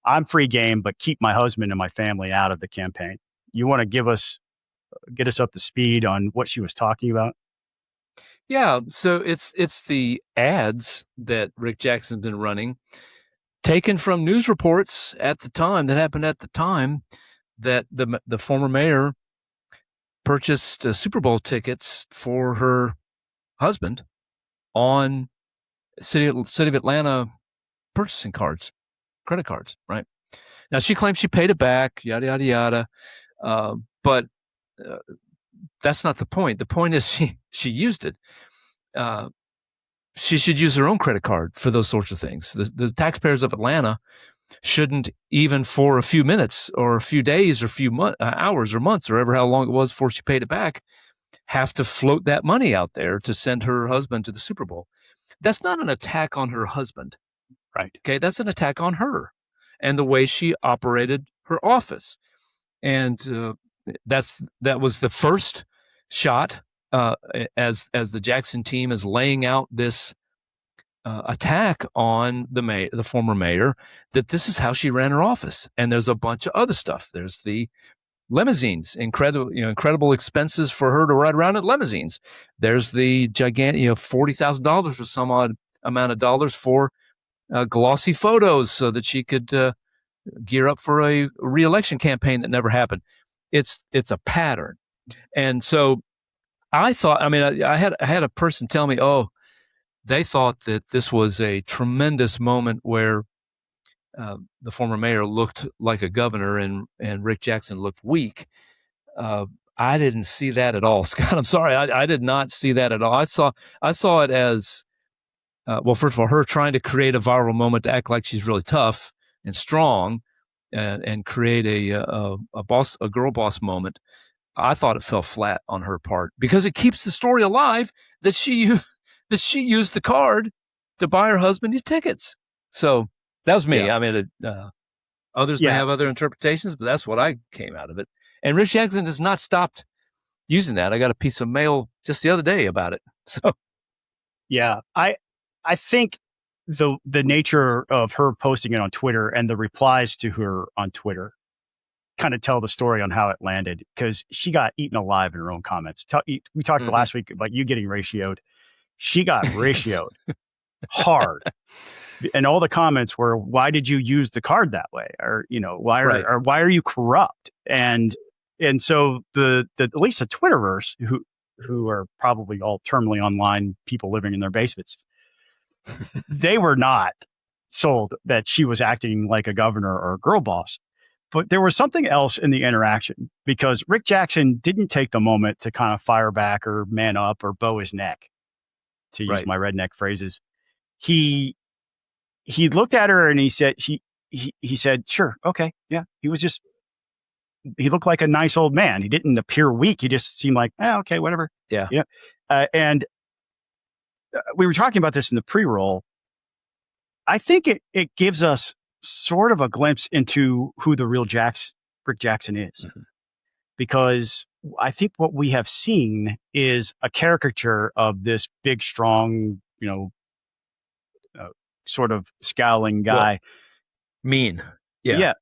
[SPEAKER 1] I'm free game, but keep my husband and my family out of the campaign. You want to get us up to speed on what she was talking about?
[SPEAKER 2] Yeah, so it's the ads that Rick Jackson's been running, taken from news reports at the time that happened at the time that the former mayor purchased Super Bowl tickets for her husband on City of Atlanta purchasing cards, credit cards, right? Now she claims she paid it back, yada yada yada, but that's not the point. The point is she used it. She should use her own credit card for those sorts of things. The taxpayers of Atlanta shouldn't, even for a few minutes or a few days or a few hours or months or ever how long it was before she paid it back, have to float that money out there to send her husband to the Super Bowl. That's not an attack on her husband.
[SPEAKER 1] Right.
[SPEAKER 2] Okay. That's an attack on her and the way she operated her office. And that was the first shot as the Jackson team is laying out this attack on the former mayor, that this is how she ran her office. And there's a bunch of other stuff. There's the limousines, incredible expenses for her to ride around in limousines. There's the gigantic, $40,000 or some odd amount of dollars for glossy photos so that she could gear up for a re-election campaign that never happened. It's a pattern. And so I thought, I had a person tell me, they thought that this was a tremendous moment where the former mayor looked like a governor and Rick Jackson looked weak. I didn't see that at all, Scott. I'm sorry. I did not see that at all. I saw it as, first of all, her trying to create a viral moment to act like she's really tough and strong and create a girl boss moment. I thought it fell flat on her part because it keeps the story alive that she used the card to buy her husband these tickets. So that was me. Yeah. Others may have other interpretations, but that's what I came out of it. And Rich Jackson has not stopped using that. I got a piece of mail just the other day about it. So,
[SPEAKER 1] yeah, I think the nature of her posting it on Twitter and the replies to her on Twitter kind of tell the story on how it landed, because she got eaten alive in her own comments. We talked last week about you getting ratioed. She got ratioed hard. And all the comments were, why did you use the card that way? Or, why are you corrupt? And so at least the Twitterverse, who are probably all terminally online people living in their basements, they were not sold that she was acting like a governor or a girl boss. But there was something else in the interaction, because Rick Jackson didn't take the moment to kind of fire back or man up or bow his neck, to use my redneck phrases. He looked at her and he said, he said, sure. Okay. Yeah. He looked like a nice old man. He didn't appear weak. He just seemed like, okay, whatever.
[SPEAKER 2] Yeah.
[SPEAKER 1] Yeah. And we were talking about this in the pre-roll. I think it gives us sort of a glimpse into who the real Rick Jackson is, because I think what we have seen is a caricature of this big, strong, sort of scowling guy.
[SPEAKER 2] Well, mean.
[SPEAKER 1] Yeah.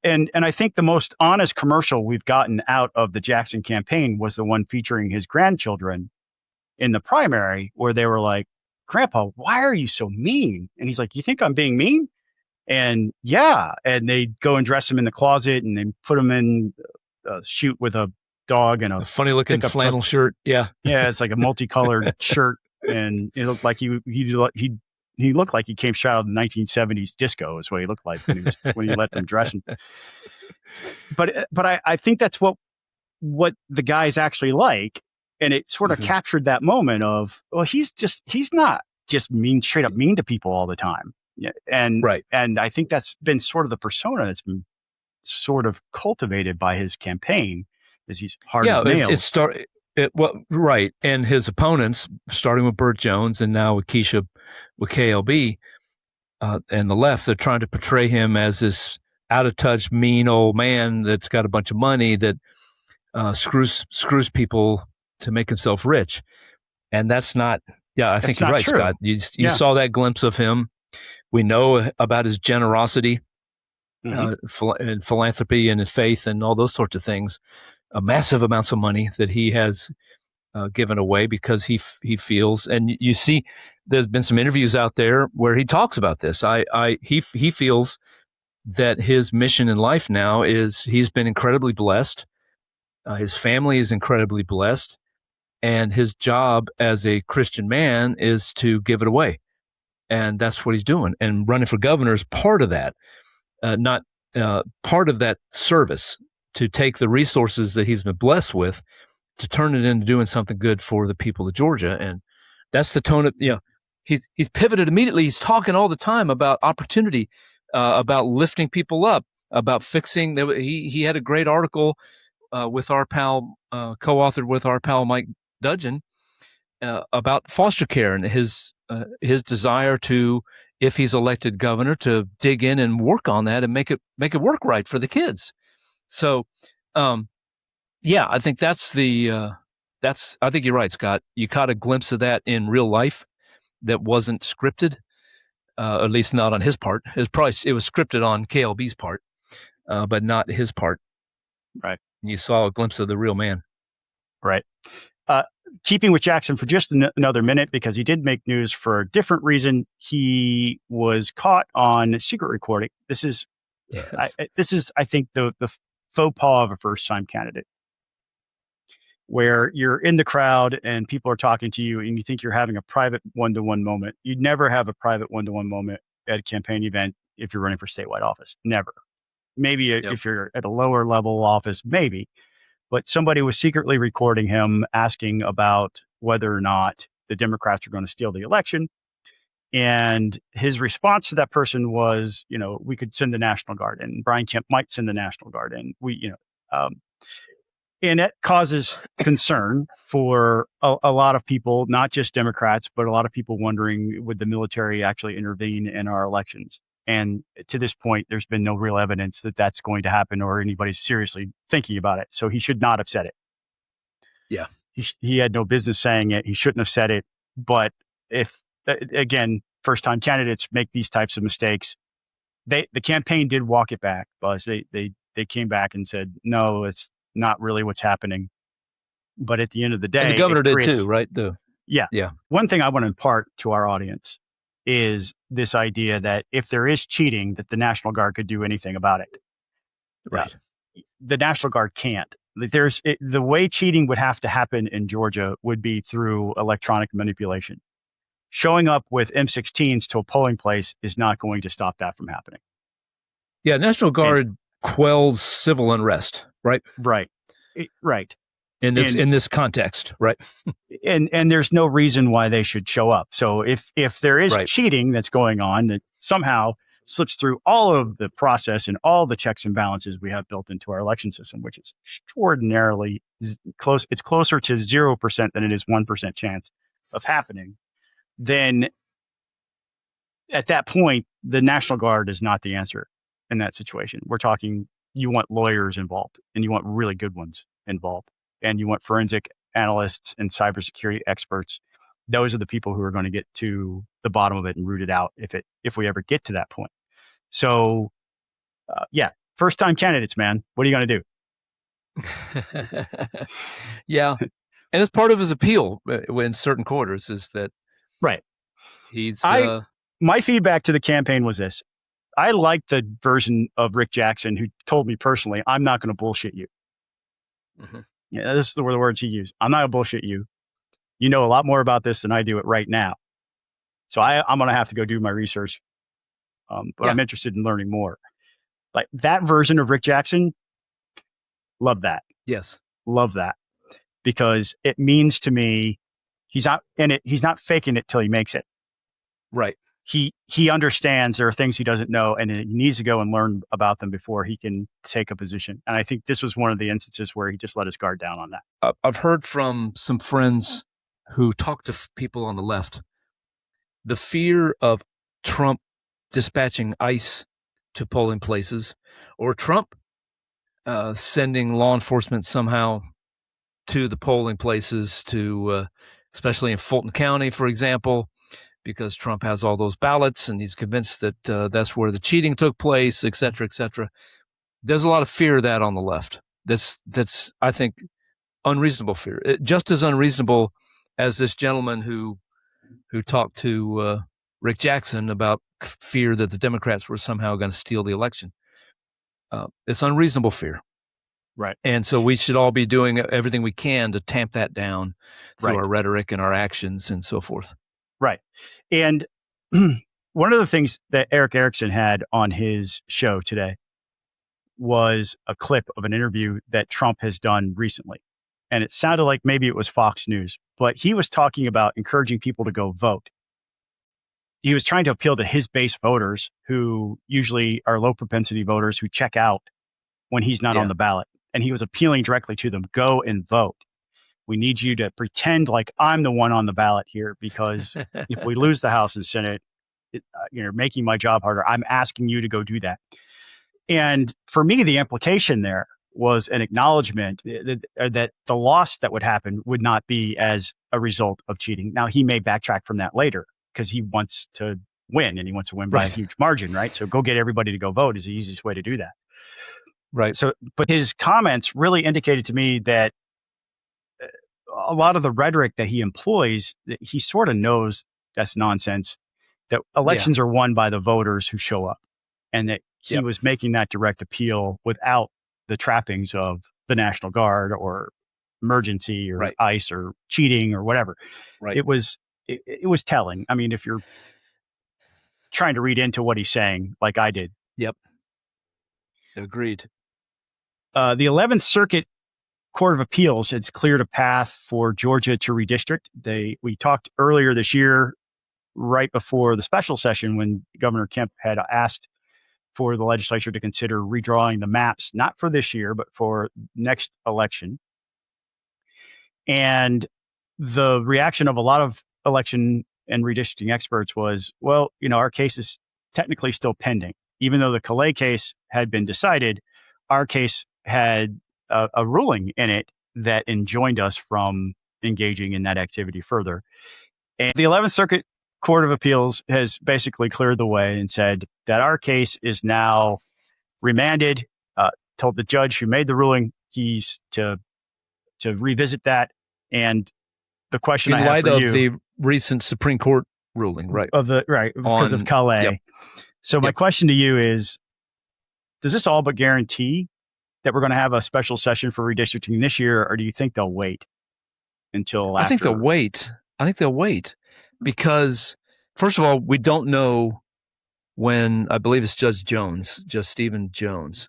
[SPEAKER 1] And I think the most honest commercial we've gotten out of the Jackson campaign was the one featuring his grandchildren in the primary, where they were like, Grandpa, why are you so mean? And he's like, you think I'm being mean? And and they go and dress him in the closet and they put him in a chute with a dog and a
[SPEAKER 2] funny looking flannel shirt. Yeah.
[SPEAKER 1] Yeah. It's like a multicolored shirt. And it looked like he looked like he came straight out of the 1970s disco is what he looked like when he let them dress him. But I think that's what the guy's actually like. And it sort of captured that moment of, well, he's not just straight up mean to people all the time. Yeah. And I think that's been sort of the persona that's been sort of cultivated by his campaign, is he's hard as nails.
[SPEAKER 2] And his opponents, starting with Burt Jones and now with Keisha, with KLB, and the left, they're trying to portray him as this out of touch, mean old man that's got a bunch of money that screws people to make himself rich. And that's not, I think you're right, true. Scott. You saw that glimpse of him. We know about his generosity and philanthropy and his faith and all those sorts of things, massive amounts of money that he has given away because he feels, and you see, there's been some interviews out there where he talks about this. He feels that his mission in life now is he's been incredibly blessed. His family is incredibly blessed, and his job as a Christian man is to give it away, and that's what he's doing. And running for governor is part of that, not part of that service, to take the resources that he's been blessed with to turn it into doing something good for the people of Georgia. And that's the tone of, he's pivoted immediately. He's talking all the time about opportunity, about lifting people up, about fixing. He had a great article with our pal, co-authored with our pal Mike Dudgeon, about foster care and his desire to, if he's elected governor, to dig in and work on that and make it work right for the kids. So, I think I think you're right, Scott. You caught a glimpse of that in real life that wasn't scripted, at least not on his part. It was scripted on KLB's part, but not his part.
[SPEAKER 1] Right.
[SPEAKER 2] You saw a glimpse of the real man.
[SPEAKER 1] Right. Keeping with Jackson for just another minute, because he did make news for a different reason. He was caught on secret recording. This is,
[SPEAKER 2] Yes.
[SPEAKER 1] I think, the faux pas of a first-time candidate, where you're in the crowd and people are talking to you and you think you're having a private one-to-one moment. You'd never have a private one-to-one moment at a campaign event if you're running for statewide office. Never. Maybe if you're at a lower level office, maybe. But somebody was secretly recording him asking about whether or not the Democrats are going to steal the election. And his response to that person was, we could send the National Guard in. Brian Kemp might send the National Guard in. And it causes concern for a lot of people, not just Democrats, but a lot of people wondering, would the military actually intervene in our elections? And to this point, there's been no real evidence that that's going to happen or anybody's seriously thinking about it. So he should not have said it.
[SPEAKER 2] Yeah.
[SPEAKER 1] He had no business saying it. He shouldn't have said it. But if, again, first-time candidates make these types of mistakes, the campaign did walk it back, Buzz. They came back and said, no, it's not really what's happening. But at the end of the day,
[SPEAKER 2] and the governor did too, right?
[SPEAKER 1] Yeah. One thing I want to impart to our audience is this idea that if there is cheating, that the National Guard could do anything about it.
[SPEAKER 2] Right.
[SPEAKER 1] The National Guard can't. The way cheating would have to happen in Georgia would be through electronic manipulation. Showing up with M16s to a polling place is not going to stop that from happening.
[SPEAKER 2] Yeah, National Guard quells civil unrest, right?
[SPEAKER 1] Right.
[SPEAKER 2] In this context, right?
[SPEAKER 1] And there's no reason why they should show up. So if there is
[SPEAKER 2] Right.
[SPEAKER 1] cheating that's going on that somehow slips through all of the process and all the checks and balances we have built into our election system, which is extraordinarily close. It's closer to 0% than it is 1% chance of happening. Then at that point, the National Guard is not the answer in that situation. We're talking, you want lawyers involved, and you want really good ones involved, and you want forensic analysts and cybersecurity experts. Those are the people who are going to get to the bottom of it and root it out if we ever get to that point. So, first-time candidates, man, what are you going to do?
[SPEAKER 2] Yeah. And it's part of his appeal in certain quarters is that
[SPEAKER 1] Right.
[SPEAKER 2] he's
[SPEAKER 1] my feedback to the campaign was this. I like the version of Rick Jackson who told me personally, I'm not going to bullshit you.
[SPEAKER 2] Mhm.
[SPEAKER 1] Yeah, this is the words he used. I'm not going to bullshit you. You know a lot more about this than I do it right now. So I'm going to have to go do my research. But I'm interested in learning more. Like that version of Rick Jackson, love that.
[SPEAKER 2] Yes.
[SPEAKER 1] Love that. Because it means to me, he's not faking it till he makes it.
[SPEAKER 2] Right.
[SPEAKER 1] He understands there are things he doesn't know, and he needs to go and learn about them before he can take a position. And I think this was one of the instances where he just let his guard down on that.
[SPEAKER 2] I've heard from some friends who talk to people on the left, the fear of Trump dispatching ICE to polling places, or Trump sending law enforcement somehow to the polling places, to especially in Fulton County, for example, because Trump has all those ballots and he's convinced that that's where the cheating took place, et cetera, et cetera. There's a lot of fear of that on the left. That's I think unreasonable fear, just as unreasonable as this gentleman who talked to Rick Jackson about fear that the Democrats were somehow going to steal the election. It's unreasonable fear.
[SPEAKER 1] Right.
[SPEAKER 2] And so we should all be doing everything we can to tamp that down through
[SPEAKER 1] Right.
[SPEAKER 2] our rhetoric and our actions and so forth.
[SPEAKER 1] Right. And one of the things that Eric Erickson had on his show today was a clip of an interview that Trump has done recently. And it sounded like maybe it was Fox News, but he was talking about encouraging people to go vote. He was trying to appeal to his base voters, who usually are low propensity voters who check out when he's not on the ballot. And he was appealing directly to them, go and vote. We need you to pretend like I'm the one on the ballot here, because if we lose the House and Senate, you're making my job harder. I'm asking you to go do that. And for me, the implication there was an acknowledgement that the loss that would happen would not be as a result of cheating. Now, he may backtrack from that later because he wants to win, and he wants to win by a huge margin, right? So go get everybody to go vote is the easiest way to do that.
[SPEAKER 2] Right.
[SPEAKER 1] So, but his comments really indicated to me that a lot of the rhetoric that he employs, that he sort of knows that's nonsense, that elections are won by the voters who show up, and that he was making that direct appeal without the trappings of the National Guard or emergency or ICE or cheating or whatever.
[SPEAKER 2] Right.
[SPEAKER 1] It was telling. I mean, if you're trying to read into what he's saying, like I did.
[SPEAKER 2] Yep. Agreed.
[SPEAKER 1] The 11th Circuit Court of Appeals has cleared a path for Georgia to redistrict. We talked earlier this year, right before the special session, when Governor Kemp had asked for the legislature to consider redrawing the maps, not for this year, but for next election. And the reaction of a lot of election and redistricting experts was, well, our case is technically still pending. Even though the Calais case had been decided, our case had a ruling in it that enjoined us from engaging in that activity further. And the 11th Circuit Court of Appeals has basically cleared the way and said that our case is now remanded, told the judge who made the ruling he's to revisit that. And the question
[SPEAKER 2] in
[SPEAKER 1] I have
[SPEAKER 2] light
[SPEAKER 1] for
[SPEAKER 2] of
[SPEAKER 1] you,
[SPEAKER 2] the recent Supreme Court ruling,
[SPEAKER 1] because of Calais. So my question to you is, does this all but guarantee that we're going to have a special session for redistricting this year, or do you think they'll wait until after?
[SPEAKER 2] I think they'll wait because, first of all, we don't know when, I believe it's Judge Stephen Jones.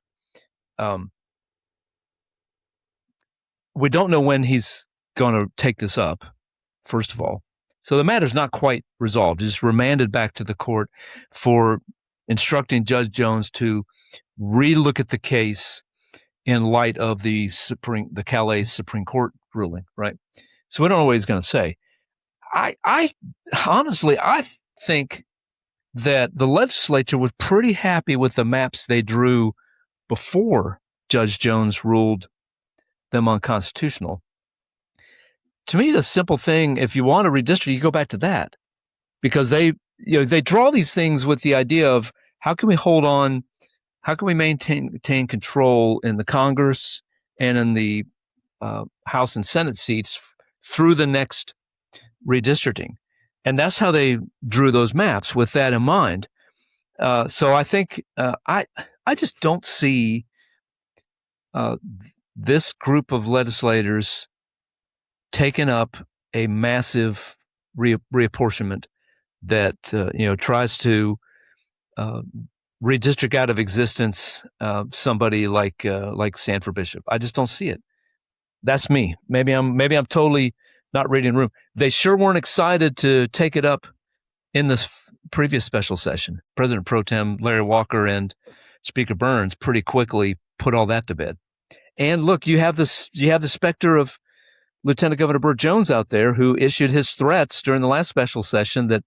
[SPEAKER 2] We don't know when he's going to take this up, first of all. So the matter's not quite resolved. It's remanded back to the court for instructing Judge Jones to relook at the case in light of the Calais Supreme Court ruling, right? So we don't know what he's going to say. I honestly think that the legislature was pretty happy with the maps they drew before Judge Jones ruled them unconstitutional. To me, the simple thing, if you want to redistrict, you go back to that, because they draw these things with the idea of how can we maintain control in the Congress and in the House and Senate seats through the next redistricting. And that's how they drew those maps, with that in mind. So I think I just don't see this group of legislators taking up a massive reapportionment that tries to redistrict out of existence somebody like Sanford Bishop. I just don't see it. That's me. Maybe I'm totally not reading the room. They sure weren't excited to take it up in this previous special session. President Pro Tem Larry Walker and Speaker Burns pretty quickly put all that to bed. And look, you have the specter of Lieutenant Governor Burt Jones out there, who issued his threats during the last special session that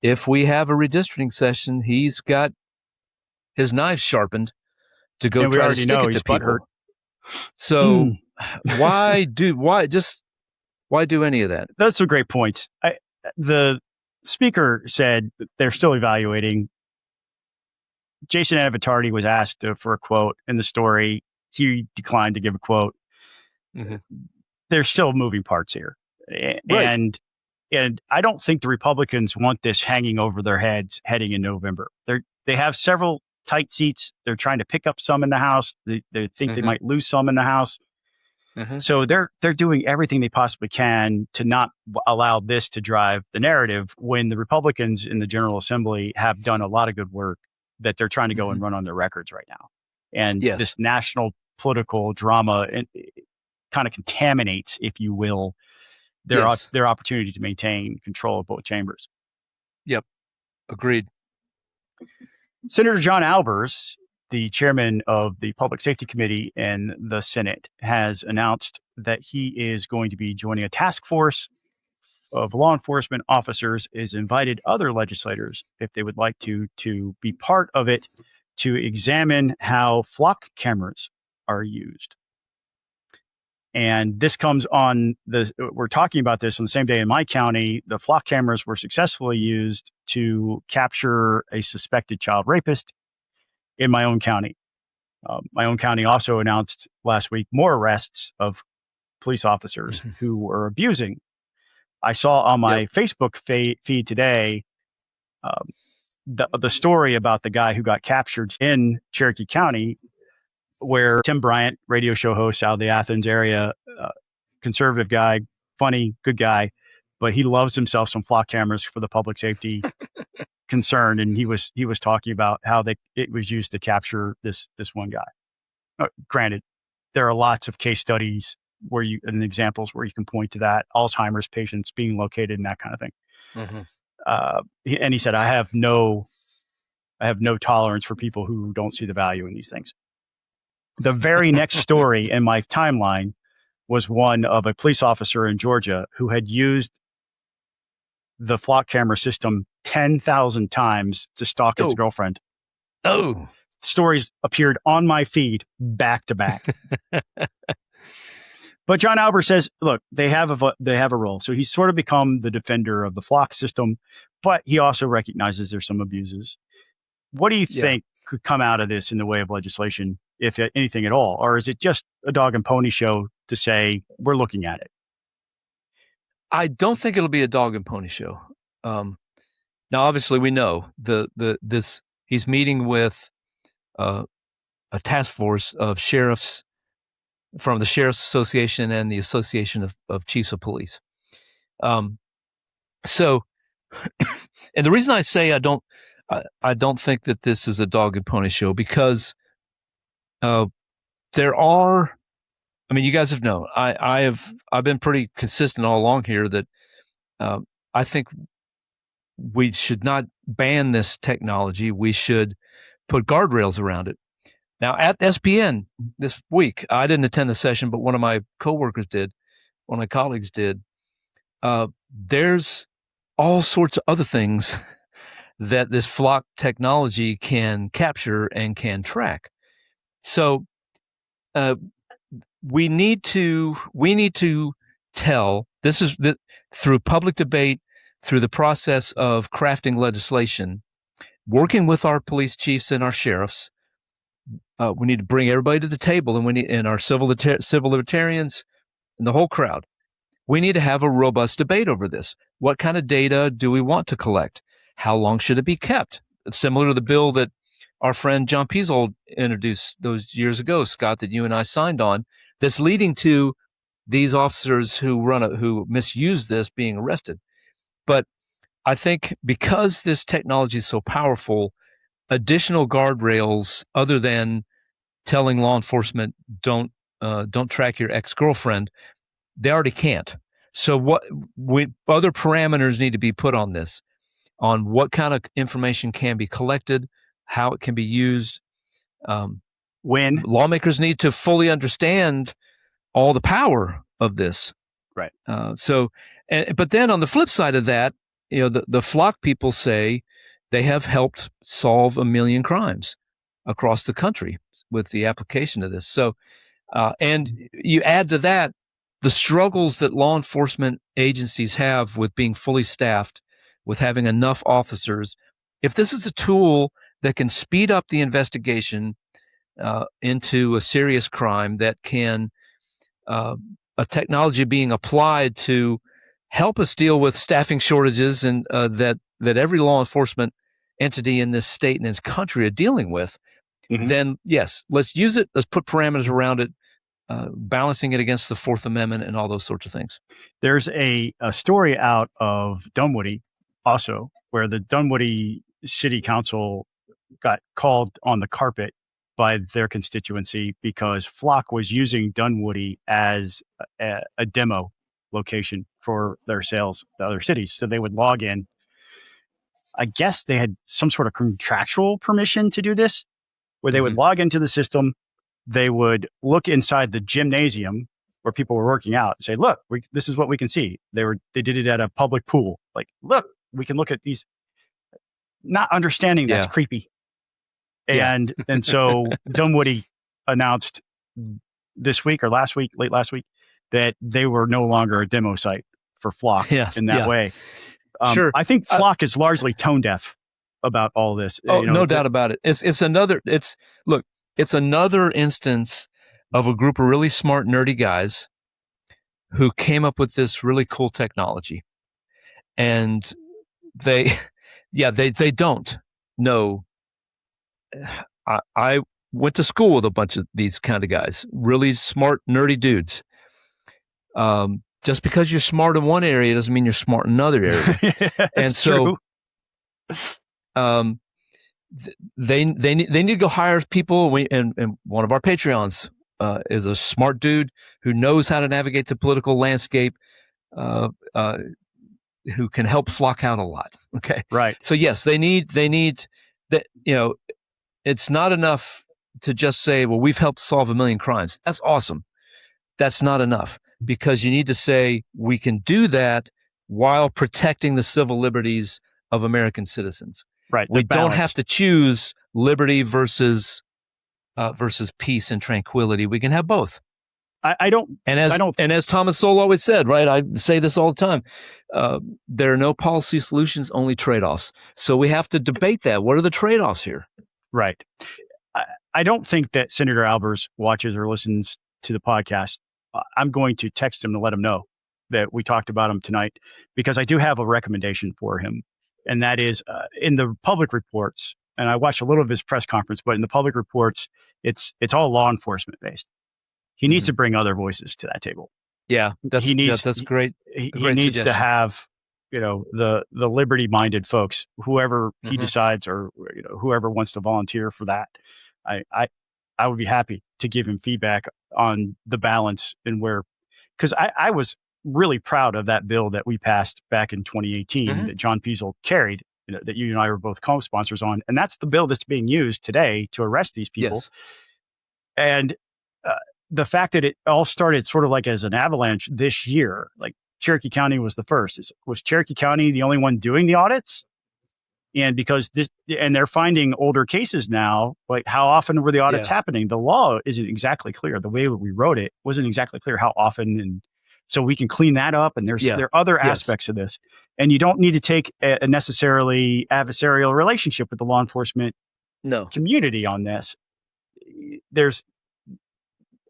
[SPEAKER 2] if we have a redistricting session, he's got his knife sharpened to go try to stick it to people. So why do any of that?
[SPEAKER 1] That's some great points. The speaker said they're still evaluating. Jason Anavitardi was asked for a quote in the story. He declined to give a quote. Mm-hmm. there's still moving parts here.
[SPEAKER 2] Right.
[SPEAKER 1] And I don't think the Republicans want this hanging over their heads heading in November. They have several tight seats. They're trying to pick up some in the House. They think they might lose some in the House. So they're doing everything they possibly can to not allow this to drive the narrative, when the Republicans in the General Assembly have done a lot of good work that they're trying to go and run on their records right now. And this national political drama kind of contaminates, if you will, their opportunity to maintain control of both chambers.
[SPEAKER 2] Yep. Agreed.
[SPEAKER 1] Senator John Albers, the chairman of the Public Safety Committee in the Senate, has announced that he is going to be joining a task force of law enforcement officers, has invited other legislators, if they would like to be part of it, to examine how flock cameras are used. And this comes on we're talking about this on the same day in my county. The flock cameras were successfully used to capture a suspected child rapist in my own county. My own county also announced last week more arrests of police officers who were abusing. I saw on my Facebook feed today the story about the guy who got captured in Cherokee County, where Tim Bryant, radio show host out of the Athens area, conservative guy, funny, good guy, but he loves himself some flock cameras for the public safety concern. And he was talking about how it was used to capture this one guy. Granted, there are lots of case studies and examples where you can point to that, Alzheimer's patients being located and that kind of thing. And he said, I have no tolerance for people who don't see the value in these things. The very next story in my timeline was one of a police officer in Georgia who had used the flock camera system 10,000 times to stalk his girlfriend. Stories appeared on my feed back to back. But John Albers says, look, they have a role. So he's sort of become the defender of the flock system, but he also recognizes there's some abuses. What do you think could come out of this in the way of legislation, if anything at all? Or is it just a dog and pony show to say, we're looking at it?
[SPEAKER 2] I don't think it'll be a dog and pony show. Now, obviously, we know he's meeting with a task force of sheriffs from the Sheriff's Association and the Association of Chiefs of Police. So, and the reason I say I don't think that this is a dog and pony show, because there are, I mean, you guys have known, I've been pretty consistent all along here that I think we should not ban this technology. We should put guardrails around it. Now, at SPN this week, I didn't attend the session, but one of my coworkers did, one of my colleagues did. There's all sorts of other things that this flock technology can capture and can track. So we need to tell, this is through public debate, through the process of crafting legislation, working with our police chiefs and our sheriffs. We need to bring everybody to the table, and our civil libertarians and the whole crowd. We need to have a robust debate over this. What kind of data do we want to collect? How long should it be kept? It's similar to the bill that our friend John Piesold introduced those years ago, Scott, that you and I signed on, that's leading to these officers who misuse this being arrested. But I think because this technology is so powerful, additional guardrails other than telling law enforcement don't track your ex-girlfriend, they already can't. So other parameters need to be put on this, on what kind of information can be collected, how it can be used.
[SPEAKER 1] When
[SPEAKER 2] lawmakers need to fully understand all the power of this.
[SPEAKER 1] Right.
[SPEAKER 2] But then on the flip side of that, the flock people say they have helped solve 1 million crimes across the country with the application of this. So, and you add to that the struggles that law enforcement agencies have with being fully staffed, with having enough officers. If this is a tool that can speed up the investigation into a serious crime, that can a technology being applied to help us deal with staffing shortages and that every law enforcement entity in this state and this country are dealing with, then yes, let's use it. Let's put parameters around it, balancing it against the Fourth Amendment and all those sorts of things.
[SPEAKER 1] There's a story out of Dunwoody also, where the Dunwoody City Council got called on the carpet by their constituency because Flock was using Dunwoody as a demo location for their sales to other cities. So they would log in. I guess they had some sort of contractual permission to do this, where they would log into the system. They would look inside the gymnasium where people were working out and say, look, this is what we can see. They did it at a public pool. Like, look, we can look at these, not understanding that's creepy. And so Dunwoody announced this week or late last week, that they were no longer a demo site for Flock in that way.
[SPEAKER 2] Sure.
[SPEAKER 1] I think Flock is largely tone deaf about all this.
[SPEAKER 2] Oh, no doubt about it. It's another instance of a group of really smart, nerdy guys who came up with this really cool technology. And they don't know. I went to school with a bunch of these kind of guys, really smart, nerdy dudes. Just because you're smart in one area doesn't mean you're smart in another area. And so, they need to go hire people. And one of our Patreons is a smart dude who knows how to navigate the political landscape, who can help Flock out a lot. Okay,
[SPEAKER 1] right.
[SPEAKER 2] So yes, they need that. It's not enough to just say, well, we've helped solve 1 million crimes. That's awesome. That's not enough, because you need to say we can do that while protecting the civil liberties of American citizens.
[SPEAKER 1] Right.
[SPEAKER 2] We don't have to choose liberty versus peace and tranquility. We can have both.
[SPEAKER 1] I don't.
[SPEAKER 2] And as Thomas Sowell always said, right? I say this all the time. There are no policy solutions, only trade-offs. So we have to debate that. What are the trade-offs here?
[SPEAKER 1] Right. I don't think that Senator Albers watches or listens to the podcast. I'm going to text him to let him know that we talked about him tonight, because I do have a recommendation for him. And that is in the public reports, and I watched a little of his press conference, but in the public reports, it's all law enforcement based. He needs to bring other voices to that table.
[SPEAKER 2] Yeah, that's great.
[SPEAKER 1] He needs to have, the liberty-minded folks, whoever he decides, or whoever wants to volunteer for that. I would be happy to give him feedback on the balance and because I was really proud of that bill that we passed back in 2018 that John Piesel carried, that you and I were both co-sponsors on. And that's the bill that's being used today to arrest these people.
[SPEAKER 2] Yes.
[SPEAKER 1] And the fact that it all started sort of like as an avalanche this year, like Cherokee County was the first. Was Cherokee County the only one doing the audits? And because they're finding older cases now, like how often were the audits happening? The law isn't exactly clear. The way we wrote it wasn't exactly clear how often. And so we can clean that up. And there are other aspects of this. And you don't need to take a necessarily adversarial relationship with the law enforcement community on this.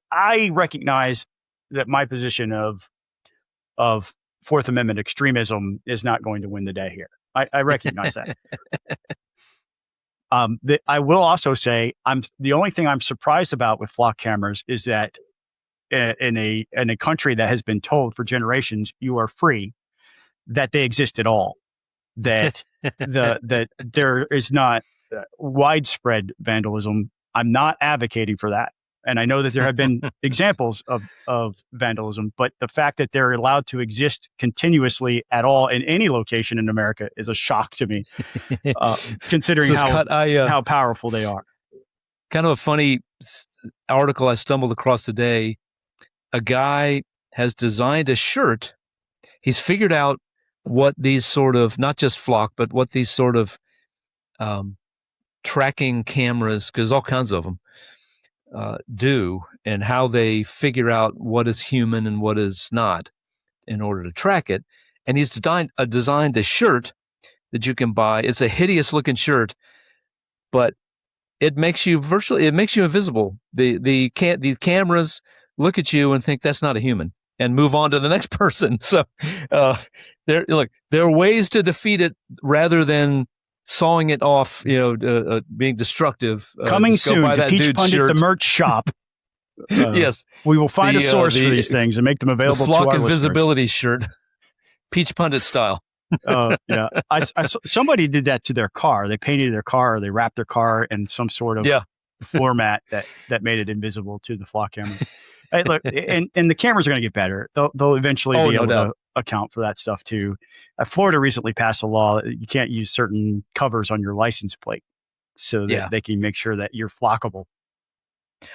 [SPEAKER 1] I recognize that my position of Fourth Amendment extremism is not going to win the day here. I recognize that. I will also say the only thing I'm surprised about with flock cameras is that in a country that has been told for generations you are free, that they exist at all. That that there is not widespread vandalism. I'm not advocating for that. And I know that there have been examples of vandalism, but the fact that they're allowed to exist continuously at all in any location in America is a shock to me, considering
[SPEAKER 2] Scott,
[SPEAKER 1] how powerful they are.
[SPEAKER 2] Kind of a funny article I stumbled across today. A guy has designed a shirt. He's figured out what these sort of, not just flock, but what these sort of tracking cameras, because all kinds of them, do, and how they figure out what is human and what is not in order to track it. And he's designed a shirt that you can buy. It's a hideous looking shirt, but it makes you invisible. The cameras look at you and think that's not a human. and move on to the next person. So there are ways to defeat it rather than sawing it off, being destructive.
[SPEAKER 1] Coming
[SPEAKER 2] just go
[SPEAKER 1] soon
[SPEAKER 2] buy
[SPEAKER 1] to
[SPEAKER 2] that
[SPEAKER 1] Peach
[SPEAKER 2] dude's
[SPEAKER 1] Pundit,
[SPEAKER 2] shirt.
[SPEAKER 1] the merch shop.
[SPEAKER 2] Yes.
[SPEAKER 1] We will find a source for these things and make them
[SPEAKER 2] The
[SPEAKER 1] available to
[SPEAKER 2] flock
[SPEAKER 1] our
[SPEAKER 2] invisibility shirt, Peach Pundit style.
[SPEAKER 1] Yeah. Somebody did that to their car. They painted their car, or they wrapped their car in some sort of format that made it invisible to the flock cameras. Hey, look, and the cameras are going to get better. They'll eventually be able to account for that stuff too. Florida recently passed a law that you can't use certain covers on your license plate so that they can make sure that you're flockable.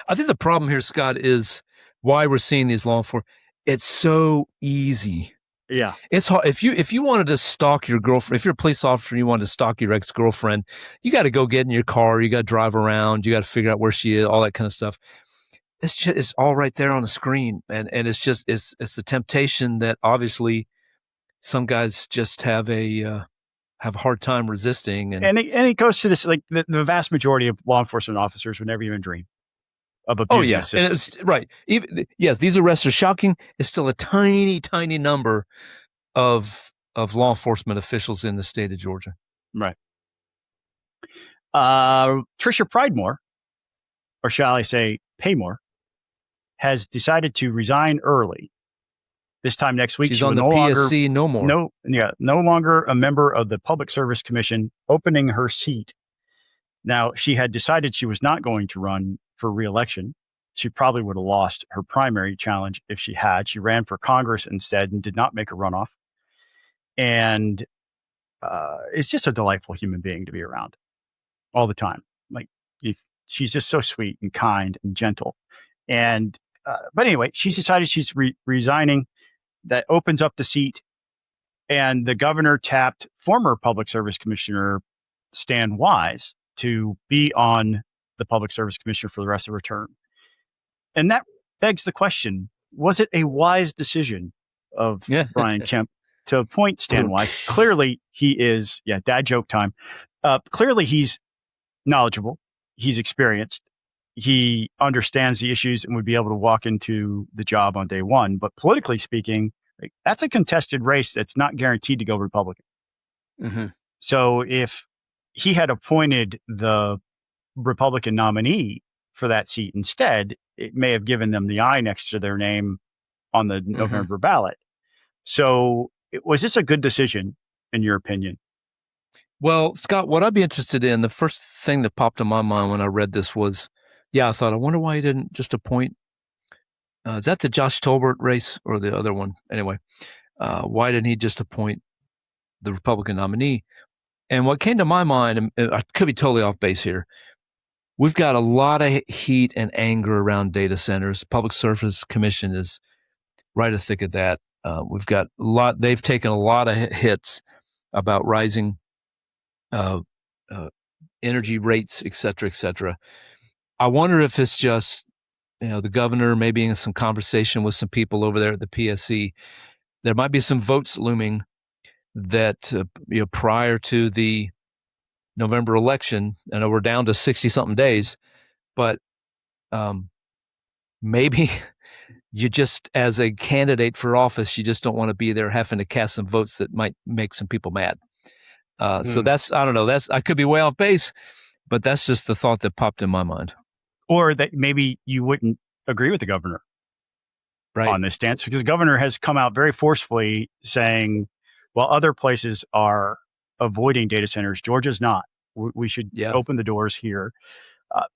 [SPEAKER 2] I think the problem here, Scott, is why we're seeing these law enforcement. It's so easy.
[SPEAKER 1] Yeah,
[SPEAKER 2] it's hard. If you wanted to stalk your girlfriend, if you're a police officer and you wanted to stalk your ex-girlfriend, you got to go get in your car. You got to drive around. You got to figure out where she is. All that kind of stuff. It's all right there on the screen, and it's a temptation that obviously some guys just have a hard time resisting. And
[SPEAKER 1] it goes to this, like the vast majority of law enforcement officers would never even dream of abusing a system.
[SPEAKER 2] And it's right. Yes, these arrests are shocking. It's still a tiny, tiny number of law enforcement officials in the state of Georgia.
[SPEAKER 1] Right. Tricia Pridemore, or shall I say Paymore, has decided to resign early. This time next week,
[SPEAKER 2] she's on the PSC no more.
[SPEAKER 1] No longer a member of the Public Service Commission, opening her seat. Now, she had decided she was not going to run for re-election. She probably would have lost her primary challenge if she had. She ran for Congress instead and did not make a runoff. And is just a delightful human being to be around all the time. Like, she's just so sweet and kind and gentle. And but anyway, she's decided she's resigning. That opens up the seat, and the governor tapped former Public Service Commissioner Stan Wise to be on the Public Service Commission for the rest of her term. And that begs the question: was it a wise decision of Brian Kemp to appoint Stan Wise? Clearly, he is. Yeah, dad joke time. Clearly, he's knowledgeable. He's experienced. He understands the issues and would be able to walk into the job on day one. But politically speaking, that's a contested race that's not guaranteed to go Republican.
[SPEAKER 2] Mm-hmm.
[SPEAKER 1] So if he had appointed the Republican nominee for that seat instead, it may have given them the I next to their name on the November ballot. So was this a good decision, in your opinion?
[SPEAKER 2] Well, Scott, what I'd be interested in, the first thing that popped in my mind when I read this was, I thought, I wonder why he didn't just appoint, is that the Josh Tolbert race or the other one? Anyway, why didn't he just appoint the Republican nominee? And what came to my mind, and I could be totally off base here, we've got a lot of heat and anger around data centers. Public Service Commission is right in the thick of that. We've got they've taken a lot of hits about rising energy rates, et cetera, et cetera. I wonder if it's just, the governor maybe in some conversation with some people over there at the PSC, there might be some votes looming that, prior to the November election, I know we're down to 60 something days, but maybe you just, as a candidate for office, you just don't want to be there having to cast some votes that might make some people mad. So that's, I don't know, I could be way off base, but that's just the thought that popped in my mind.
[SPEAKER 1] Or that maybe you wouldn't agree with the governor on this stance, because the governor has come out very forcefully saying, while other places are avoiding data centers, Georgia's not. We should open the doors here.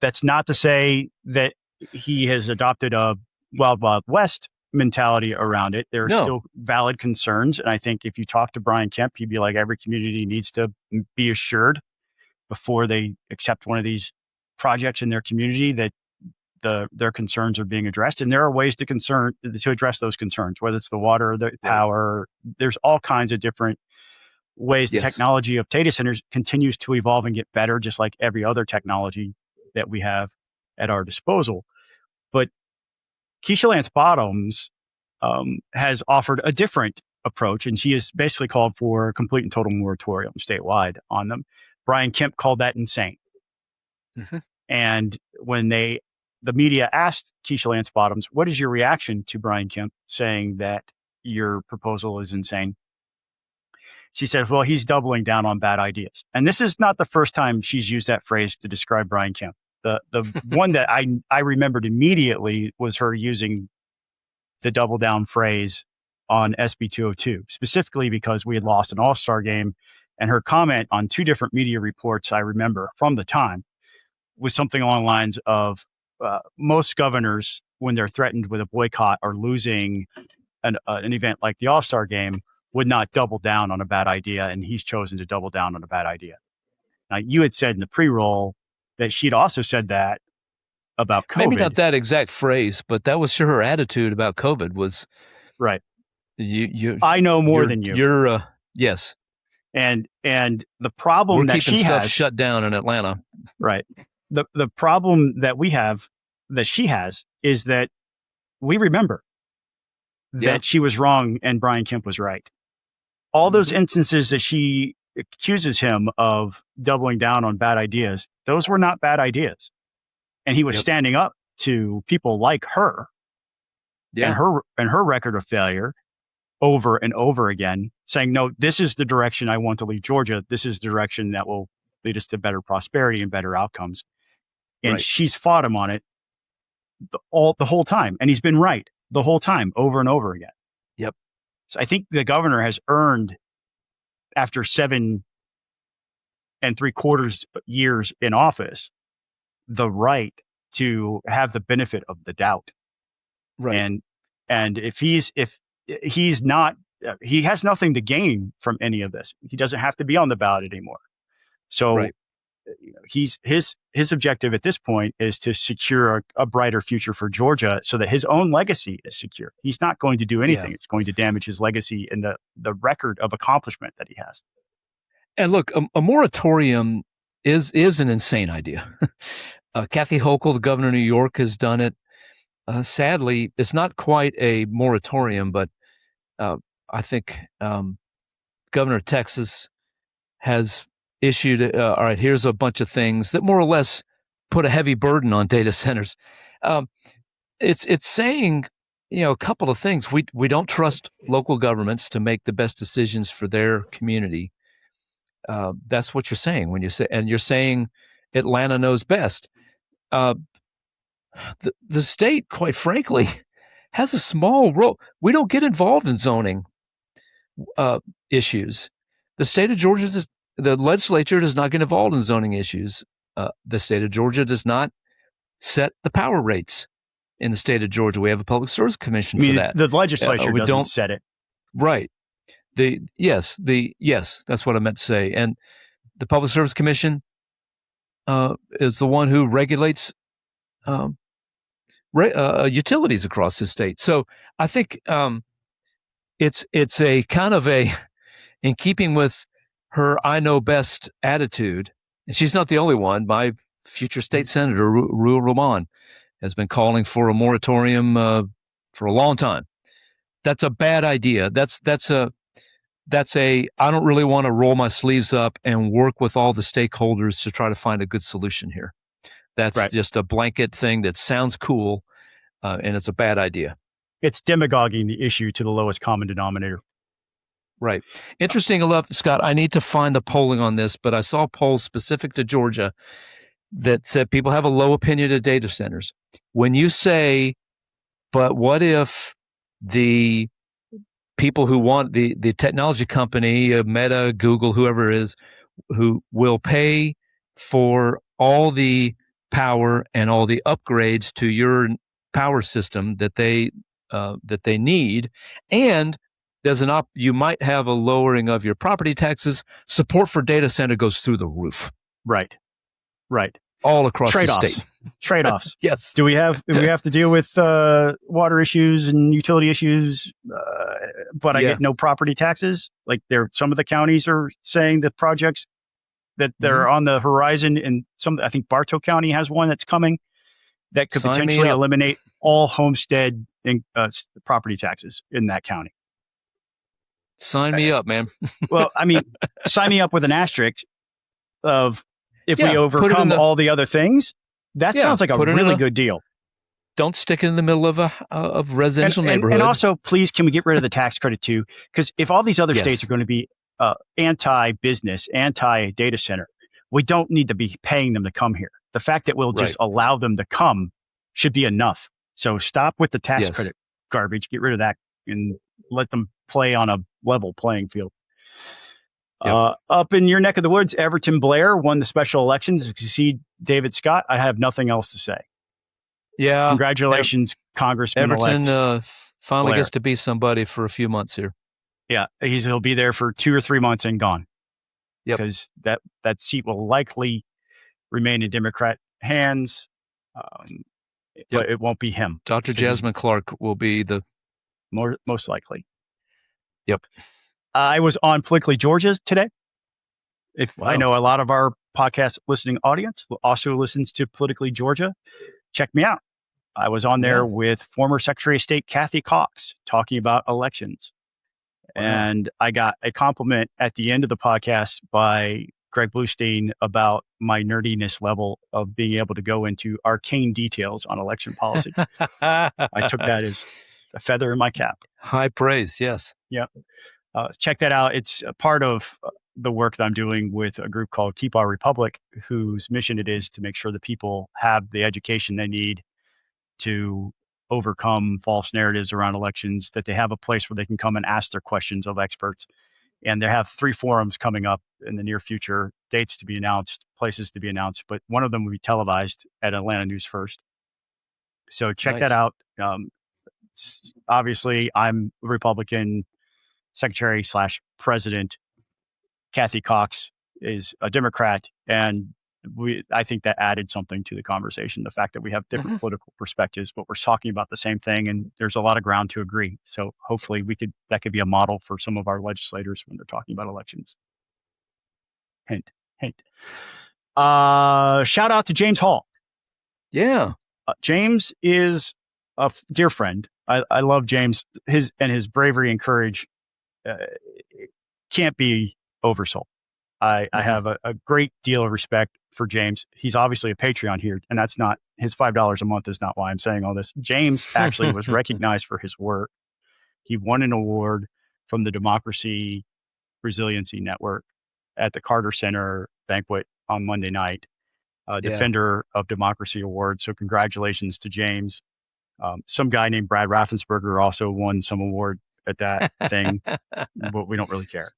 [SPEAKER 1] That's not to say that he has adopted a Wild Wild West mentality around it. There are still valid concerns. And I think if you talk to Brian Kemp, he'd be like, every community needs to be assured before they accept one of these projects in their community that their concerns are being addressed. And there are ways to address those concerns, whether it's the water, the power. There's all kinds of different ways. The technology of data centers continues to evolve and get better, just like every other technology that we have at our disposal. But Keisha Lance Bottoms has offered a different approach, and she has basically called for a complete and total moratorium statewide on them. Brian Kemp called that insane. And when they the media asked Keisha Lance Bottoms, what is your reaction to Brian Kemp saying that your proposal is insane? She said, well, he's doubling down on bad ideas. And this is not the first time she's used that phrase to describe Brian Kemp. The one that I remembered immediately was her using the double down phrase on SB 202, specifically because we had lost an all-star game. And her comment on 2 different media reports I remember from the time was something along the lines of most governors, when they're threatened with a boycott or losing an event like the all-star game, would not double down on a bad idea. And he's chosen to double down on a bad idea. Now, you had said in the pre-roll that she'd also said that about COVID.
[SPEAKER 2] Maybe not that exact phrase, but that was her attitude about COVID was
[SPEAKER 1] right.
[SPEAKER 2] You
[SPEAKER 1] I know more than you.
[SPEAKER 2] You're yes.
[SPEAKER 1] And the problem
[SPEAKER 2] We're
[SPEAKER 1] that
[SPEAKER 2] keeping
[SPEAKER 1] she
[SPEAKER 2] stuff
[SPEAKER 1] has
[SPEAKER 2] shut down in Atlanta.
[SPEAKER 1] Right. The problem that we have, that she has, is that we remember that she was wrong and Brian Kemp was right. All those instances that she accuses him of doubling down on bad ideas, those were not bad ideas. And he was standing up to people like her and her record of failure over and over again, saying, no, this is the direction I want to lead Georgia. This is the direction that will lead us to better prosperity and better outcomes. And she's fought him on it the whole time. And he's been right the whole time, over and over again.
[SPEAKER 2] Yep.
[SPEAKER 1] So I think the governor has earned, after 7 3/4 years in office, the right to have the benefit of the doubt.
[SPEAKER 2] Right.
[SPEAKER 1] And if he's not, he has nothing to gain from any of this. He doesn't have to be on the ballot anymore. So his objective at this point is to secure a brighter future for Georgia so that his own legacy is secure. He's not going to do anything. It's going to damage his legacy and the record of accomplishment that he has.
[SPEAKER 2] And look, a moratorium is an insane idea. Kathy Hochul, the governor of New York, has done it. Sadly, it's not quite a moratorium, but I think Governor of Texas has issued, all right, here's a bunch of things that more or less put a heavy burden on data centers. It's saying, a couple of things. We don't trust local governments to make the best decisions for their community. That's what you're saying when you say, and you're saying Atlanta knows best. The state, quite frankly, has a small role. We don't get involved in zoning issues. The state of Georgia, the legislature does not get involved in zoning issues. The state of Georgia does not set the power rates in the state of Georgia. We have a public service commission for that.
[SPEAKER 1] The legislature doesn't set it.
[SPEAKER 2] Right. Yes, that's what I meant to say. And the Public Service Commission is the one who regulates utilities across the state. So I think it's a kind of in keeping with her "I know best" attitude. And she's not the only one. My future state senator, Ruel Roman, has been calling for a moratorium for a long time. That's a bad idea. That's a I don't really want to roll my sleeves up and work with all the stakeholders to try to find a good solution here. That's just a blanket thing that sounds cool, and it's a bad idea.
[SPEAKER 1] It's demagoguing the issue to the lowest common denominator.
[SPEAKER 2] Right. Interesting enough, Scott, I need to find the polling on this, but I saw polls specific to Georgia that said people have a low opinion of data centers. When you say, but what if the people who want the technology company, Meta, Google, whoever it is, who will pay for all the power and all the upgrades to your power system that they need, and there's you might have a lowering of your property taxes. Support for data center goes through the roof. Right. All across the state.
[SPEAKER 1] Trade-offs.
[SPEAKER 2] Yes.
[SPEAKER 1] Do we have to deal with water issues and utility issues, but I get no property taxes? Like some of the counties are saying that projects that they're on the horizon, and I think Bartow County has one that's coming that could potentially eliminate all homestead and property taxes in that county.
[SPEAKER 2] Sign me up, man.
[SPEAKER 1] Well, I mean, sign me up with an asterisk of if we overcome all the other things. That sounds like a really good deal.
[SPEAKER 2] don't stick it in the middle of a residential neighborhood.
[SPEAKER 1] And also, please, can we get rid of the tax credit too? Because if all these other
[SPEAKER 2] Yes.
[SPEAKER 1] states are going to be anti-business, anti-data center, we don't need to be paying them to come here. The fact that we'll just allow them to come should be enough. So stop with the tax credit garbage. Get rid of that and let them play on a level playing field.
[SPEAKER 2] Yep.
[SPEAKER 1] Up in your neck of the woods, Everton Blair won the special elections to succeed David Scott. I have nothing else to say.
[SPEAKER 2] Yeah.
[SPEAKER 1] Congratulations, Congressman
[SPEAKER 2] Everton finally
[SPEAKER 1] Blair
[SPEAKER 2] gets to be somebody for a few months here.
[SPEAKER 1] Yeah, he'll be there for 2 or 3 months and gone.
[SPEAKER 2] Yep.
[SPEAKER 1] Because that seat will likely remain in Democrat hands, but it won't be him.
[SPEAKER 2] Dr. Jasmine Clark will be the
[SPEAKER 1] most likely.
[SPEAKER 2] Yep.
[SPEAKER 1] I was on Politically Georgia today.
[SPEAKER 2] Wow.
[SPEAKER 1] I know a lot of our podcast listening audience also listens to Politically Georgia. Check me out. I was on there with former Secretary of State Kathy Cox talking about elections. Wow. And I got a compliment at the end of the podcast by Greg Bluestein about my nerdiness level of being able to go into arcane details on election policy. I took that as a feather in my cap.
[SPEAKER 2] High praise, yes.
[SPEAKER 1] Yeah. Check that out. It's a part of the work that I'm doing with a group called Keep Our Republic, whose mission it is to make sure that people have the education they need to overcome false narratives around elections, that they have a place where they can come and ask their questions of experts. And they have 3 forums coming up in the near future, dates to be announced, places to be announced, but one of them will be televised at Atlanta News First. So check that out. Obviously, I'm a Republican Secretary/President. Kathy Cox is a Democrat, and I think that added something to the conversation. The fact that we have different political perspectives, but we're talking about the same thing, and there's a lot of ground to agree. So hopefully that could be a model for some of our legislators when they're talking about elections. Hint, hint. Shout out to James Hall.
[SPEAKER 2] Yeah.
[SPEAKER 1] James is a dear friend. I love James. His bravery and courage can't be oversold. I have a great deal of respect for James. He's obviously a Patreon here, and that's not his $5 a month is not why I'm saying all this. James actually was recognized for his work. He won an award from the Democracy Resiliency Network at the Carter Center banquet on Monday night. Defender of Democracy Award. So congratulations to James. Some guy named Brad Raffensperger also won some award at that thing, but we don't really care.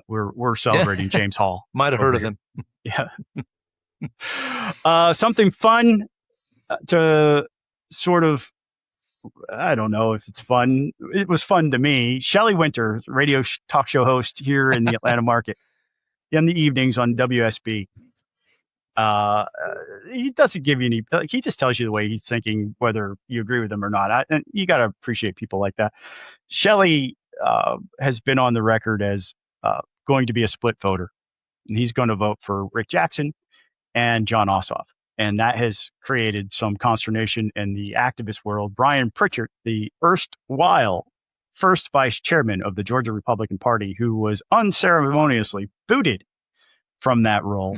[SPEAKER 1] We're celebrating James Hall.
[SPEAKER 2] Might have heard of him.
[SPEAKER 1] Yeah. Something fun to sort of, I don't know if it's fun. It was fun to me. Shelley Winter, radio talk show host here in the Atlanta market in the evenings on WSB. He doesn't give you any, he just tells you the way he's thinking, whether you agree with him or not. And you got to appreciate people like that. Shelley has been on the record as going to be a split voter. And he's going to vote for Rick Jackson and Jon Ossoff. And that has created some consternation in the activist world. Brian Pritchard, the erstwhile first vice chairman of the Georgia Republican Party, who was unceremoniously booted from that role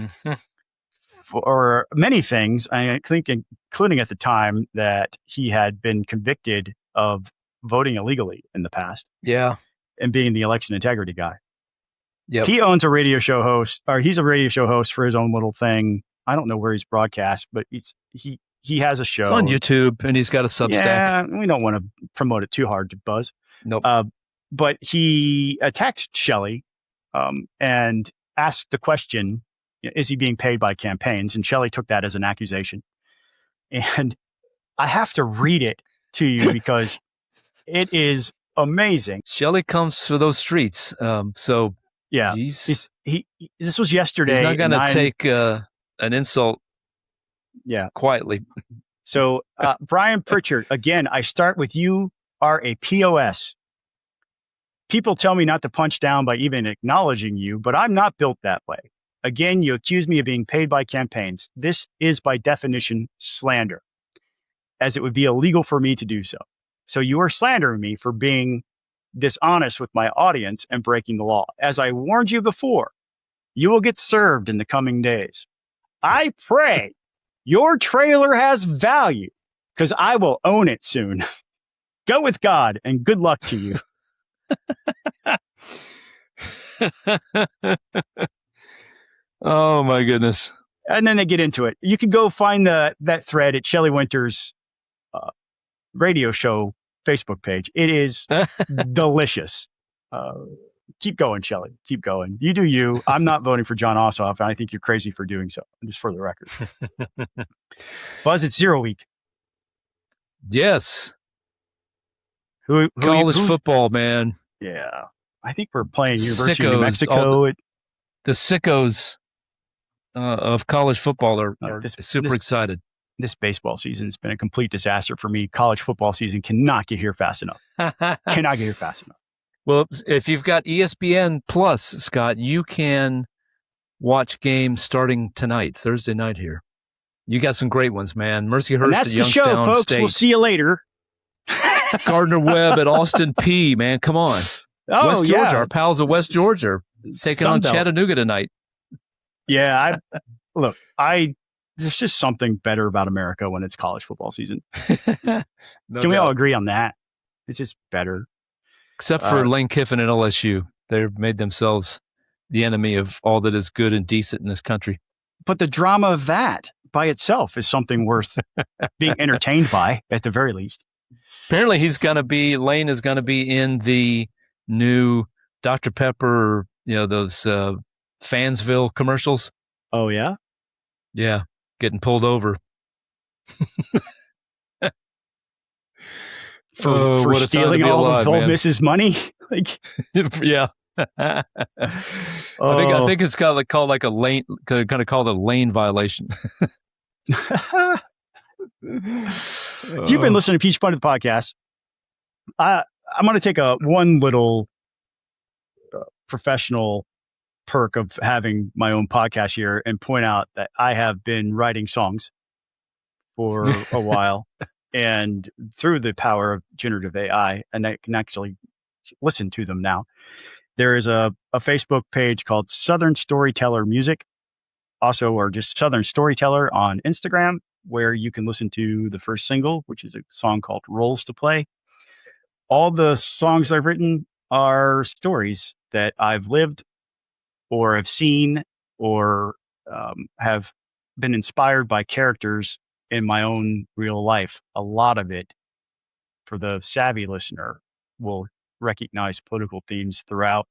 [SPEAKER 1] for many things, I think, including at the time that he had been convicted of voting illegally in the past.
[SPEAKER 2] Yeah.
[SPEAKER 1] And being the election integrity guy.
[SPEAKER 2] Yep.
[SPEAKER 1] He owns a radio show host, or he's a radio show host for his own little thing. I don't know where he's broadcast, but he has a show.
[SPEAKER 2] It's on YouTube, and he's got a Substack.
[SPEAKER 1] Yeah, we don't want to promote it too hard to buzz.
[SPEAKER 2] Nope.
[SPEAKER 1] But he attacked Shelley and asked the question, is he being paid by campaigns? And Shelley took that as an accusation. And I have to read it to you because it is amazing.
[SPEAKER 2] Shelley comes for those streets. So
[SPEAKER 1] yeah, this was yesterday.
[SPEAKER 2] He's not going to take an insult quietly.
[SPEAKER 1] So Brian Pritchard, again, I start with you are a POS. People tell me not to punch down by even acknowledging you, but I'm not built that way. Again, you accuse me of being paid by campaigns. This is by definition slander, as it would be illegal for me to do so. So you are slandering me for being dishonest with my audience and breaking the law. As I warned you before, you will get served in the coming days. I pray your trailer has value because I will own it soon. Go with God and good luck to you.
[SPEAKER 2] Oh my goodness.
[SPEAKER 1] And then they get into it. You can go find that thread at Shelley Winter's radio show Facebook page. It is delicious. Keep going, Shelley. Keep going. You do you. I'm not voting for Jon Ossoff, and I think you're crazy for doing so, just for the record. Buzz, it's 0 week.
[SPEAKER 2] Yes.
[SPEAKER 1] Who
[SPEAKER 2] College football, man.
[SPEAKER 1] Yeah. I think we're playing University of
[SPEAKER 2] Sickos,
[SPEAKER 1] New Mexico.
[SPEAKER 2] The sickos of college football are super excited.
[SPEAKER 1] This baseball season has been a complete disaster for me. College football season cannot get here fast enough. Cannot get here fast enough.
[SPEAKER 2] Well, if you've got ESPN Plus, Scott, you can watch games starting tonight, Thursday night here. You got some great ones, man. Mercyhurst
[SPEAKER 1] That's
[SPEAKER 2] at
[SPEAKER 1] the show,
[SPEAKER 2] Youngstown
[SPEAKER 1] folks.
[SPEAKER 2] State.
[SPEAKER 1] We'll see you later.
[SPEAKER 2] Gardner-Webb at Austin P, man. Come on.
[SPEAKER 1] Oh,
[SPEAKER 2] West Georgia, our pals of West Georgia are taking on Chattanooga tonight.
[SPEAKER 1] Yeah, there's just something better about America when it's college football season. Can we all agree on that? It's just better.
[SPEAKER 2] Except for Lane Kiffin and LSU. They've made themselves the enemy of all that is good and decent in this country.
[SPEAKER 1] But the drama of that by itself is something worth being entertained by, at the very least.
[SPEAKER 2] Apparently Lane is going to be in the new Dr. Pepper, those Fansville commercials.
[SPEAKER 1] Oh, yeah?
[SPEAKER 2] Yeah, getting pulled over.
[SPEAKER 1] For stealing all of Ole Miss's money?
[SPEAKER 2] Yeah. I think it's called a lane, kind of called a lane violation.
[SPEAKER 1] You've been listening to Peach Punt, the podcast. I'm going to take one little professional perk of having my own podcast here and point out that I have been writing songs for a while, and through the power of generative AI, and I can actually listen to them now. There is a Facebook page called Southern Storyteller Music, also, or just Southern Storyteller on Instagram, where you can listen to the first single, which is a song called Roles to Play. All the songs I've written are stories that I've lived or have seen or have been inspired by characters in my own real life. A lot of it, for the savvy listener, will recognize political themes throughout,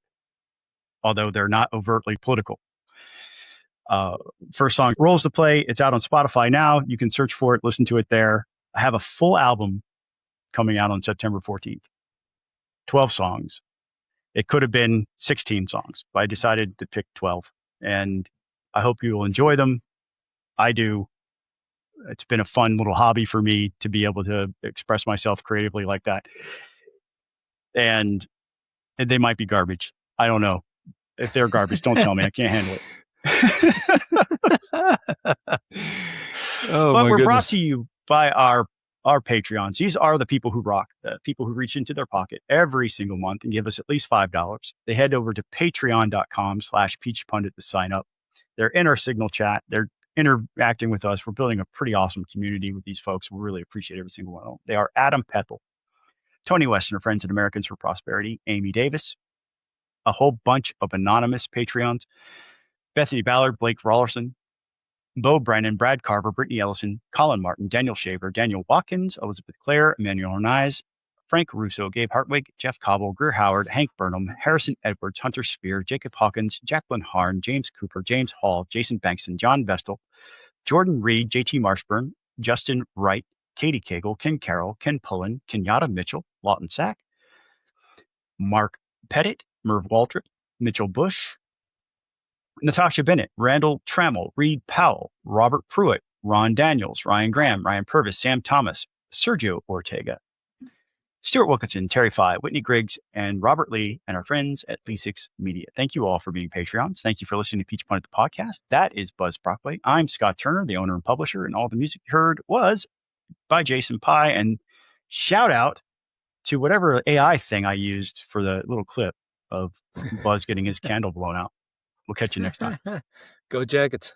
[SPEAKER 1] although they're not overtly political. First song, Roles to Play. It's out on Spotify now. You can search for it, listen to it there. I have a full album coming out on September 14th. 12 songs. It could have been 16 songs, but I decided to pick 12. And I hope you will enjoy them. I do. It's been a fun little hobby for me to be able to express myself creatively like that. And they might be garbage. I don't know. If they're garbage, don't tell me. I can't handle it. But we're brought to you by our Patreons. These are the people who rock, the people who reach into their pocket every single month and give us at least $5. They head over to patreon.com/peachpundit to sign up. They're in our Signal chat. They're interacting with us. We're building a pretty awesome community with these folks. We really appreciate every single one of them. They are Adam Pethel, Tony Westner, Friends and Americans for Prosperity, Amy Davis, a whole bunch of anonymous Patreons, Bethany Ballard, Blake Rawlerson, Bo Brennan, Brad Carver, Brittany Ellison, Colin Martin, Daniel Shaver, Daniel Watkins, Elizabeth Clare, Emmanuel Orniz, Frank Russo, Gabe Hartwig, Jeff Cobble, Greer Howard, Hank Burnham, Harrison Edwards, Hunter Spear, Jacob Hawkins, Jacqueline Harn, James Cooper, James Hall, Jason Bankston, John Vestal, Jordan Reed, JT Marshburn, Justin Wright, Katie Cagle, Ken Carroll, Ken Pullen, Kenyatta Mitchell, Lawton Sack, Mark Pettit, Merv Waldrop, Mitchell Bush, Natasha Bennett, Randall Trammell, Reed Powell, Robert Pruitt, Ron Daniels, Ryan Graham, Ryan Purvis, Sam Thomas, Sergio Ortega, Stuart Wilkinson, Terry Fye, Whitney Griggs, and Robert Lee, and our friends at Lee6 Media. Thank you all for being Patreons. Thank you for listening to Peach Punt, the podcast. That is Buzz Brockway. I'm Scott Turner, the owner and publisher, and all the music you heard was by Jason Pye. And shout out to whatever AI thing I used for the little clip of Buzz getting his candle blown out. We'll catch you next time.
[SPEAKER 2] Go Jackets.